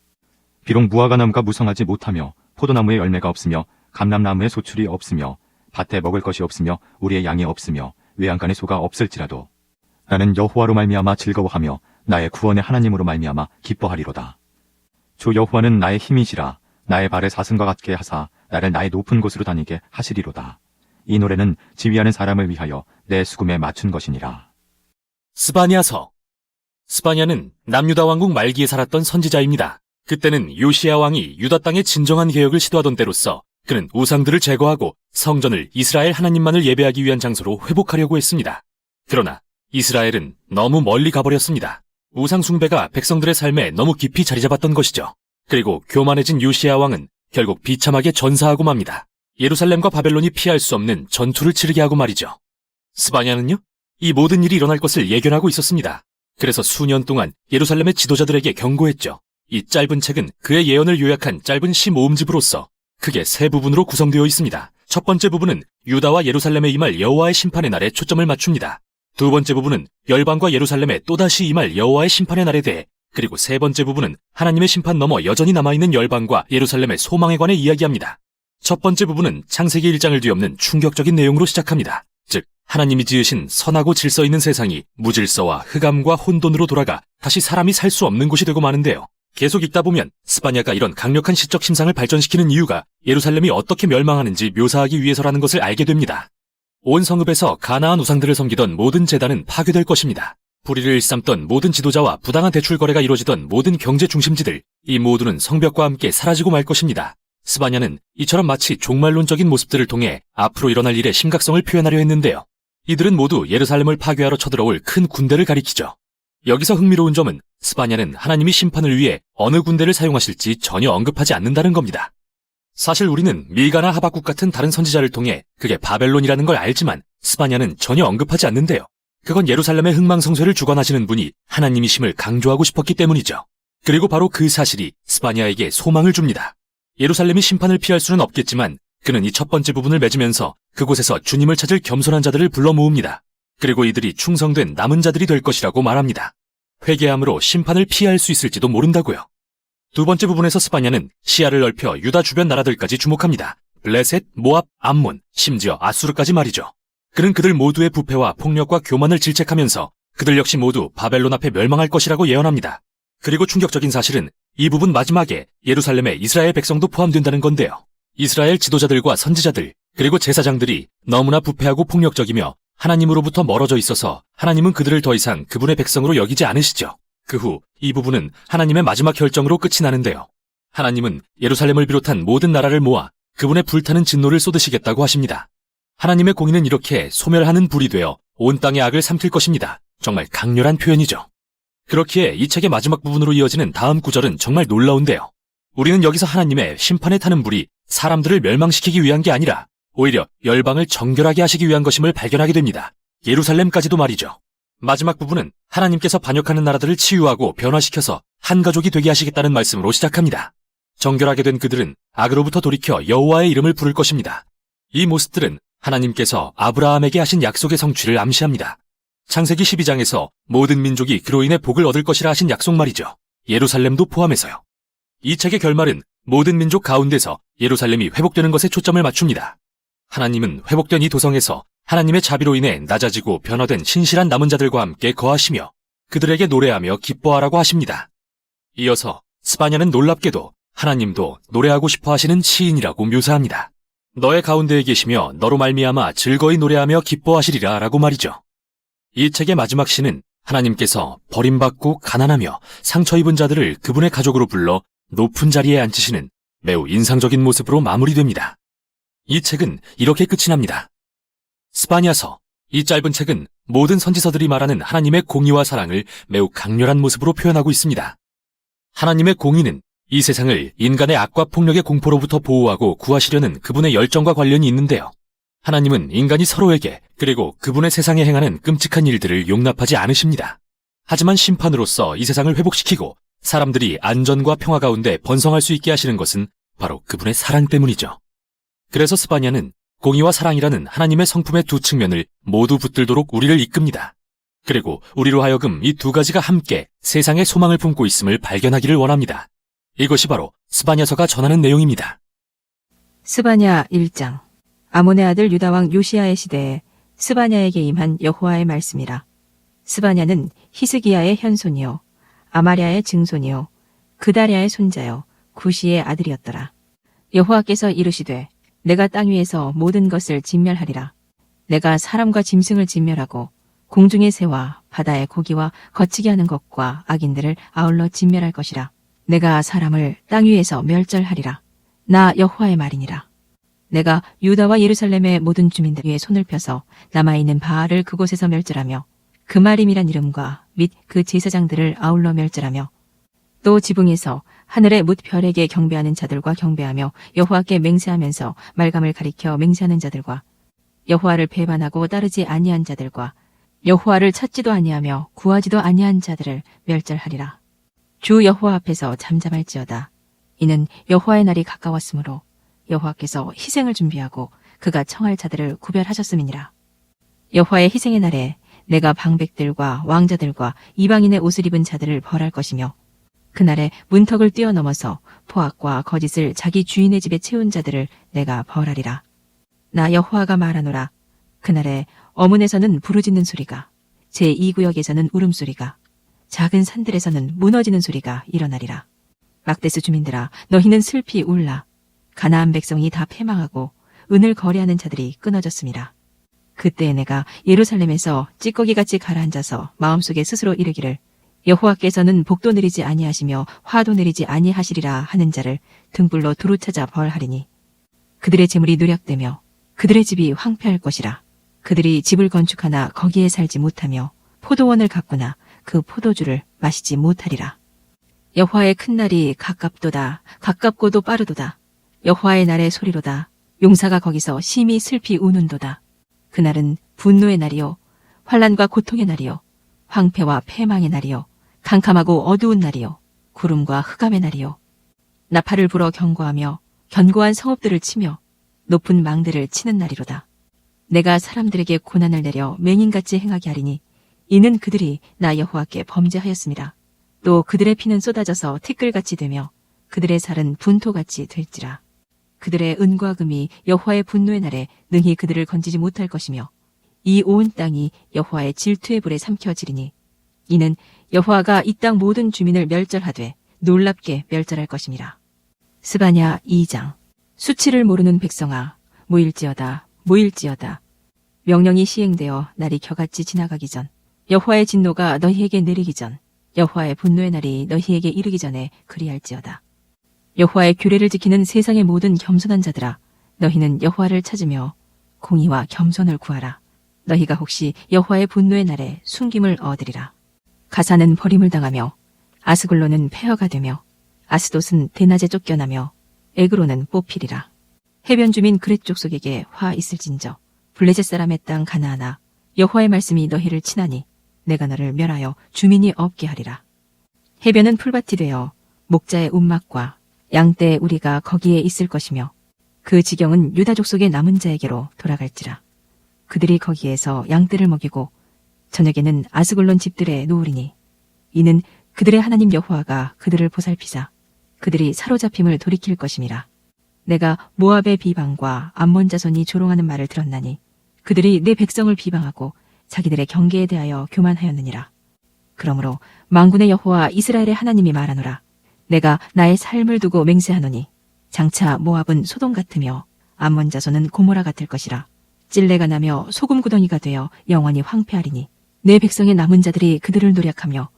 비록 무화과나무가 무성하지 못하며 포도나무에 열매가 없으며 감람나무에 소출이 없으며 밭에 먹을 것이 없으며 우리의 양이 없으며 외양간에 소가 없을지라도 나는 여호와로 말미암아 즐거워하며 나의 구원의 하나님으로 말미암아 기뻐하리로다. 주 여호와는 나의 힘이시라. 나의 발을 사슴과 같게 하사 나를 나의 높은 곳으로 다니게 하시리로다. 이 노래는 지휘하는 사람을 위하여 내 수금에 맞춘 것이니라. 스바냐서. 스바냐는 남유다 왕국 말기에 살았던 선지자입니다. 그때는 요시야 왕이 유다 땅의 진정한 개혁을 시도하던 때로서 그는 우상들을 제거하고 성전을 이스라엘 하나님만을 예배하기 위한 장소로 회복하려고 했습니다. 그러나 이스라엘은 너무 멀리 가버렸습니다. 우상 숭배가 백성들의 삶에 너무 깊이 자리 잡았던 것이죠. 그리고 교만해진 요시야 왕은 결국 비참하게 전사하고 맙니다. 예루살렘과 바벨론이 피할 수 없는 전투를 치르게 하고 말이죠. 스바냐는요? 이 모든 일이 일어날 것을 예견하고 있었습니다. 그래서 수년 동안 예루살렘의 지도자들에게 경고했죠. 이 짧은 책은 그의 예언을 요약한 짧은 시 모음집으로서 크게 세 부분으로 구성되어 있습니다. 첫 번째 부분은 유다와 예루살렘에 임할 여호와의 심판의 날에 초점을 맞춥니다. 두 번째 부분은 열방과 예루살렘에 또다시 임할 여호와의 심판의 날에 대해, 그리고 세 번째 부분은 하나님의 심판 넘어 여전히 남아있는 열방과 예루살렘의 소망에 관해 이야기합니다. 첫 번째 부분은 창세기 1장을 뒤엎는 충격적인 내용으로 시작합니다. 즉, 하나님이 지으신 선하고 질서 있는 세상이 무질서와 흑암과 혼돈으로 돌아가 다시 사람이 살 수 없는 곳이 되고 마는데요. 계속 읽다 보면 스바냐가 이런 강력한 시적 심상을 발전시키는 이유가 예루살렘이 어떻게 멸망하는지 묘사하기 위해서라는 것을 알게 됩니다. 온 성읍에서 가나안 우상들을 섬기던 모든 제단은 파괴될 것입니다. 불의를 일삼던 모든 지도자와 부당한 대출 거래가 이루어지던 모든 경제 중심지들, 이 모두는 성벽과 함께 사라지고 말 것입니다. 스바냐는 이처럼 마치 종말론적인 모습들을 통해 앞으로 일어날 일의 심각성을 표현하려 했는데요. 이들은 모두 예루살렘을 파괴하러 쳐들어올 큰 군대를 가리키죠. 여기서 흥미로운 점은 스바냐는 하나님이 심판을 위해 어느 군대를 사용하실지 전혀 언급하지 않는다는 겁니다. 사실 우리는 밀가나 하박국 같은 다른 선지자를 통해 그게 바벨론이라는 걸 알지만 스바냐는 전혀 언급하지 않는데요. 그건 예루살렘의 흥망성쇠를 주관하시는 분이 하나님이심을 강조하고 싶었기 때문이죠. 그리고 바로 그 사실이 스바냐에게 소망을 줍니다. 예루살렘이 심판을 피할 수는 없겠지만 그는 이 첫 번째 부분을 맺으면서 그곳에서 주님을 찾을 겸손한 자들을 불러 모읍니다. 그리고 이들이 충성된 남은 자들이 될 것이라고 말합니다. 회개함으로 심판을 피할 수 있을지도 모른다고요. 두 번째 부분에서 스바냐는 시야를 넓혀 유다 주변 나라들까지 주목합니다. 블레셋, 모압, 암몬, 심지어 아수르까지 말이죠. 그는 그들 모두의 부패와 폭력과 교만을 질책하면서 그들 역시 모두 바벨론 앞에 멸망할 것이라고 예언합니다. 그리고 충격적인 사실은 이 부분 마지막에 예루살렘에 이스라엘 백성도 포함된다는 건데요. 이스라엘 지도자들과 선지자들, 그리고 제사장들이 너무나 부패하고 폭력적이며 하나님으로부터 멀어져 있어서 하나님은 그들을 더 이상 그분의 백성으로 여기지 않으시죠. 그 후 이 부분은 하나님의 마지막 결정으로 끝이 나는데요. 하나님은 예루살렘을 비롯한 모든 나라를 모아 그분의 불타는 진노를 쏟으시겠다고 하십니다. 하나님의 공의는 이렇게 소멸하는 불이 되어 온 땅의 악을 삼킬 것입니다. 정말 강렬한 표현이죠. 그렇기에 이 책의 마지막 부분으로 이어지는 다음 구절은 정말 놀라운데요. 우리는 여기서 하나님의 심판에 타는 불이 사람들을 멸망시키기 위한 게 아니라 오히려 열방을 정결하게 하시기 위한 것임을 발견하게 됩니다. 예루살렘까지도 말이죠. 마지막 부분은 하나님께서 반역하는 나라들을 치유하고 변화시켜서 한 가족이 되게 하시겠다는 말씀으로 시작합니다. 정결하게 된 그들은 악으로부터 돌이켜 여호와의 이름을 부를 것입니다. 이 모습들은 하나님께서 아브라함에게 하신 약속의 성취를 암시합니다. 창세기 12장에서 모든 민족이 그로 인해 복을 얻을 것이라 하신 약속 말이죠. 예루살렘도 포함해서요. 이 책의 결말은 모든 민족 가운데서 예루살렘이 회복되는 것에 초점을 맞춥니다. 하나님은 회복된 이 도성에서 하나님의 자비로 인해 낮아지고 변화된 신실한 남은 자들과 함께 거하시며 그들에게 노래하며 기뻐하라고 하십니다. 이어서 스바냐는 놀랍게도 하나님도 노래하고 싶어 하시는 시인이라고 묘사합니다. 너의 가운데에 계시며 너로 말미암아 즐거이 노래하며 기뻐하시리라 라고 말이죠. 이 책의 마지막 시는 하나님께서 버림받고 가난하며 상처 입은 자들을 그분의 가족으로 불러 높은 자리에 앉히시는 매우 인상적인 모습으로 마무리됩니다. 이 책은 이렇게 끝이 납니다. 스바냐서, 이 짧은 책은 모든 선지서들이 말하는 하나님의 공의와 사랑을 매우 강렬한 모습으로 표현하고 있습니다. 하나님의 공의는 이 세상을 인간의 악과 폭력의 공포로부터 보호하고 구하시려는 그분의 열정과 관련이 있는데요. 하나님은 인간이 서로에게 그리고 그분의 세상에 행하는 끔찍한 일들을 용납하지 않으십니다. 하지만 심판으로서 이 세상을 회복시키고 사람들이 안전과 평화 가운데 번성할 수 있게 하시는 것은 바로 그분의 사랑 때문이죠. 그래서 스바냐는 공의와 사랑이라는 하나님의 성품의 두 측면을 모두 붙들도록 우리를 이끕니다. 그리고 우리로 하여금 이 두 가지가 함께 세상에 소망을 품고 있음을 발견하기를 원합니다. 이것이 바로 스바냐서가 전하는 내용입니다. 스바냐 1장. 아몬의 아들 유다 왕 요시야의 시대에 스바냐에게 임한 여호와의 말씀이라. 스바냐는 히스기야의 현손이요 아마랴의 증손이요 그다랴의 손자요 구시의 아들이었더라. 여호와께서 이르시되 내가 땅 위에서 모든 것을 진멸하리라. 내가 사람과 짐승을 진멸하고 공중의 새와 바다의 고기와 거치게 하는 것과 악인들을 아울러 진멸할 것이라. 내가 사람을 땅 위에서 멸절하리라. 나 여호와의 말이니라. 내가 유다와 예루살렘의 모든 주민들 위에 손을 펴서 남아있는 바알을 그곳에서 멸절하며 그마림이란 이름과 및 그 제사장들을 아울러 멸절하며 또 지붕에서 하늘의 뭇 별에게 경배하는 자들과 경배하며 여호와께 맹세하면서 말감을 가리켜 맹세하는 자들과 여호와를 배반하고 따르지 아니한 자들과 여호와를 찾지도 아니하며 구하지도 아니한 자들을 멸절하리라. 주 여호와 앞에서 잠잠할지어다. 이는 여호와의 날이 가까웠으므로 여호와께서 희생을 준비하고 그가 청할 자들을 구별하셨음이니라. 여호와의 희생의 날에 내가 방백들과 왕자들과 이방인의 옷을 입은 자들을 벌할 것이며 그날에 문턱을 뛰어넘어서 포악과 거짓을 자기 주인의 집에 채운 자들을 내가 벌하리라. 나 여호와가 말하노라. 그날에 어문에서는 부르짖는 소리가 제2구역에서는 울음소리가 작은 산들에서는 무너지는 소리가 일어나리라. 막데스 주민들아 너희는 슬피 울라. 가나안 백성이 다 패망하고 은을 거래하는 자들이 끊어졌음이라. 그때 내가 예루살렘에서 찌꺼기같이 가라앉아서 마음속에 스스로 이르기를 여호와께서는 복도 내리지 아니하시며 화도 내리지 아니하시리라 하는 자를 등불로 두루 찾아 벌하리니 그들의 재물이 누락되며 그들의 집이 황폐할 것이라. 그들이 집을 건축하나 거기에 살지 못하며 포도원을 가꾸나 그 포도주를 마시지 못하리라. 여호와의 큰 날이 가깝도다. 가깝고도 빠르도다. 여호와의 날의 소리로다. 용사가 거기서 심히 슬피 우는도다. 그날은 분노의 날이요 환난과 고통의 날이요 황폐와 패망의 날이요 캄캄하고 어두운 날이요 구름과 흑암의 날이요 나팔을 불어 경고하며 견고한 성읍들을 치며 높은 망들을 치는 날이로다. 내가 사람들에게 고난을 내려 맹인같이 행하게 하리니 이는 그들이 나 여호와께 범죄하였음이라. 또 그들의 피는 쏟아져서 티끌같이 되며 그들의 살은 분토같이 될지라. 그들의 은과 금이 여호와의 분노의 날에 능히 그들을 건지지 못할 것이며 이 온 땅이 여호와의 질투의 불에 삼켜지리니 이는 여호와가 이 땅 모든 주민을 멸절하되 놀랍게 멸절할 것임이라. 스바냐 2장. 수치를 모르는 백성아 모일지어다 모일지어다. 명령이 시행되어 날이 겨같이 지나가기 전 여호와의 진노가 너희에게 내리기 전 여호와의 분노의 날이 너희에게 이르기 전에 그리할지어다. 여호와의 규례를 지키는 세상의 모든 겸손한 자들아 너희는 여호와를 찾으며 공의와 겸손을 구하라. 너희가 혹시 여호와의 분노의 날에 숨김을 얻으리라. 가사는 버림을 당하며 아스글론은 폐허가 되며 아스돗은 대낮에 쫓겨나며 에그로는 뽑히리라. 해변 주민 그렛 족속에게 화 있을진저 블레셋 사람의 땅 가나안아 여호와의 말씀이 너희를 치나니 내가 너를 멸하여 주민이 없게 하리라. 해변은 풀밭이 되어 목자의 움막과 양떼의 우리가 거기에 있을 것이며 그 지경은 유다 족속의 남은 자에게로 돌아갈지라. 그들이 거기에서 양떼를 먹이고 저녁에는 아스글론 집들에 누우리니 이는 그들의 하나님 여호와가 그들을 보살피사 그들이 사로잡힘을 돌이킬 것임이라. 내가 모압의 비방과 암몬 자손이 조롱하는 말을 들었나니 그들이 내 백성을 비방하고 자기들의 경계에 대하여 교만하였느니라. 그러므로 만군의 여호와 이스라엘의 하나님이 말하노라. 내가 나의 삶을 두고 맹세하노니 장차 모압은 소돔 같으며 암몬 자손은 고모라 같을 것이라. 찔레가 나며 소금 구덩이가 되어 영원히 황폐하리니 내 백성의 남은 자들이 그들을 노력하며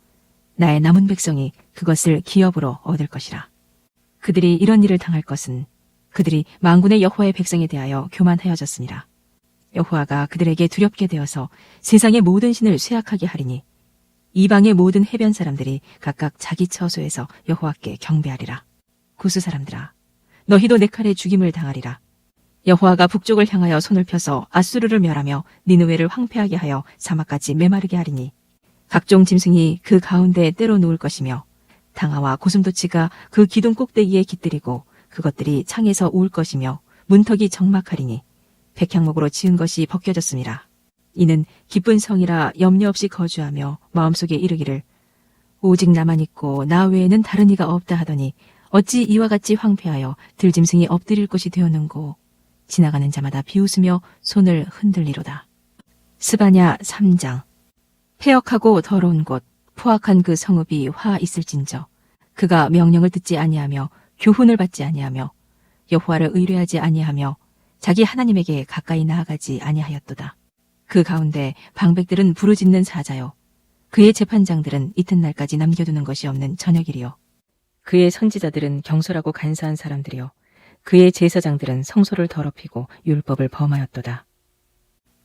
나의 남은 백성이 그것을 기업으로 얻을 것이라. 그들이 이런 일을 당할 것은 그들이 만군의 여호와의 백성에 대하여 교만하여졌습니다. 여호와가 그들에게 두렵게 되어서 세상의 모든 신을 쇠약하게 하리니 이방의 모든 해변 사람들이 각각 자기 처소에서 여호와께 경배하리라. 구스 사람들아 너희도 내 칼에 죽임을 당하리라. 여호와가 북쪽을 향하여 손을 펴서 아수르를 멸하며 니느웨를 황폐하게 하여 사막까지 메마르게 하리니 각종 짐승이 그 가운데에 때로 누울 것이며 당아와 고슴도치가 그 기둥 꼭대기에 깃들이고 그것들이 창에서 울 것이며 문턱이 적막하리니 백향목으로 지은 것이 벗겨졌습니다. 이는 기쁜 성이라 염려 없이 거주하며 마음속에 이르기를 오직 나만 있고 나 외에는 다른 이가 없다 하더니 어찌 이와 같이 황폐하여 들짐승이 엎드릴 곳이 되었는고 지나가는 자마다 비웃으며 손을 흔들리로다. 스바냐 3장. 폐역하고 더러운 곳 포악한 그 성읍이 화 있을진저 그가 명령을 듣지 아니하며 교훈을 받지 아니하며 여호와를 의뢰하지 아니하며 자기 하나님에게 가까이 나아가지 아니하였도다. 그 가운데 방백들은 부르짖는 사자요 그의 재판장들은 이튿날까지 남겨두는 것이 없는 저녁이리요 그의 선지자들은 경솔하고 간사한 사람들이요 그의 제사장들은 성소를 더럽히고 율법을 범하였도다.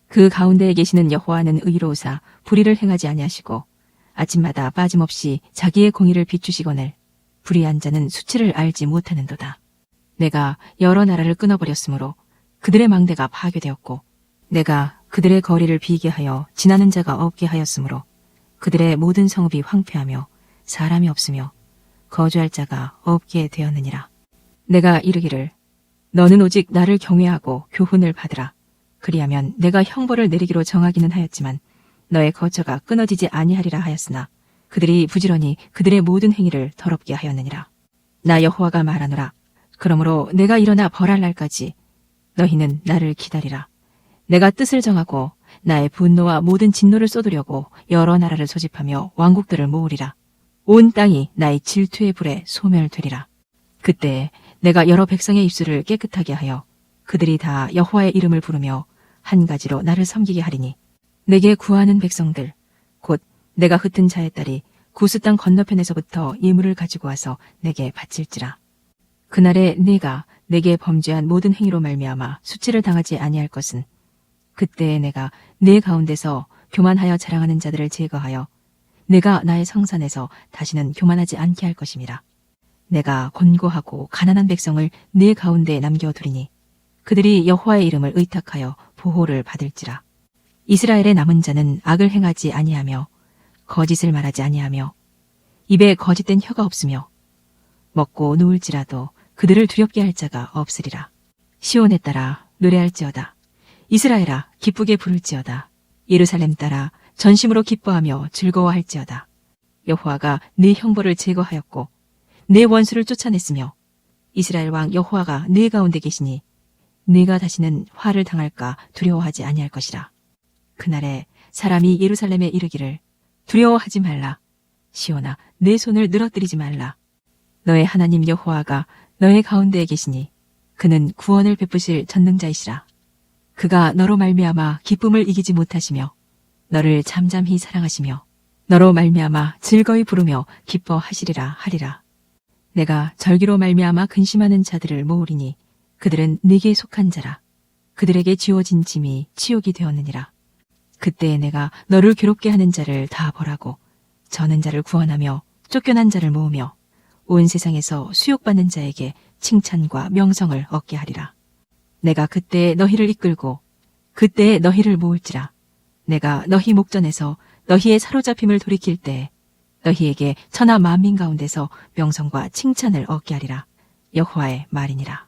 그 가운데에 계시는 여호와는 의로우사 불의를 행하지 아니하시고 아침마다 빠짐없이 자기의 공의를 비추시거늘 불의한 자는 수치를 알지 못하는도다. 내가 여러 나라를 끊어버렸으므로 그들의 망대가 파괴되었고 내가 그들의 거리를 비게 하여 지나는 자가 없게 하였으므로 그들의 모든 성읍이 황폐하며 사람이 없으며 거주할 자가 없게 되었느니라. 내가 이르기를 너는 오직 나를 경외하고 교훈을 받으라. 그리하면 내가 형벌을 내리기로 정하기는 하였지만 너의 거처가 끊어지지 아니하리라 하였으나 그들이 부지런히 그들의 모든 행위를 더럽게 하였느니라. 나 여호와가 말하노라. 그러므로 내가 일어나 벌할 날까지 너희는 나를 기다리라. 내가 뜻을 정하고 나의 분노와 모든 진노를 쏟으려고 여러 나라를 소집하며 왕국들을 모으리라. 온 땅이 나의 질투의 불에 소멸되리라. 그때 내가 여러 백성의 입술을 깨끗하게 하여 그들이 다 여호와의 이름을 부르며 한 가지로 나를 섬기게 하리니 내게 구하는 백성들 곧 내가 흩은 자의 딸이 구스 땅 건너편에서부터 예물을 가지고 와서 내게 바칠지라. 그날에 내가 내게 범죄한 모든 행위로 말미암아 수치를 당하지 아니할 것은 그때에 내가 내 가운데서 교만하여 자랑하는 자들을 제거하여 내가 나의 성산에서 다시는 교만하지 않게 할 것임이라. 내가 곤고하고 가난한 백성을 내 가운데에 남겨두리니 그들이 여호와의 이름을 의탁하여 보호를 받을지라. 이스라엘의 남은 자는 악을 행하지 아니하며 거짓을 말하지 아니하며 입에 거짓된 혀가 없으며 먹고 누울지라도 그들을 두렵게 할 자가 없으리라. 시온에 따라 노래할지어다. 이스라엘아 기쁘게 부를지어다. 예루살렘 따라 전심으로 기뻐하며 즐거워할지어다. 여호와가 네 형벌을 제거하였고 내 원수를 쫓아냈으며 이스라엘 왕 여호와가 네 가운데 계시니 네가 다시는 화를 당할까 두려워하지 아니할 것이라. 그날에 사람이 예루살렘에 이르기를 두려워하지 말라. 시온아 내 손을 늘어뜨리지 말라. 너의 하나님 여호와가 너의 가운데에 계시니 그는 구원을 베푸실 전능자이시라. 그가 너로 말미암아 기쁨을 이기지 못하시며 너를 잠잠히 사랑하시며 너로 말미암아 즐거이 부르며 기뻐하시리라 하리라. 내가 절기로 말미암아 근심하는 자들을 모으리니 그들은 네게 속한 자라. 그들에게 지워진 짐이 치욕이 되었느니라. 그때에 내가 너를 괴롭게 하는 자를 다 벌하고 저는 자를 구원하며 쫓겨난 자를 모으며 온 세상에서 수욕받는 자에게 칭찬과 명성을 얻게 하리라. 내가 그때에 너희를 이끌고 그때에 너희를 모을지라. 내가 너희 목전에서 너희의 사로잡힘을 돌이킬 때에 너희에게 천하 만민 가운데서 명성과 칭찬을 얻게 하리라. 여호와의 말이니라.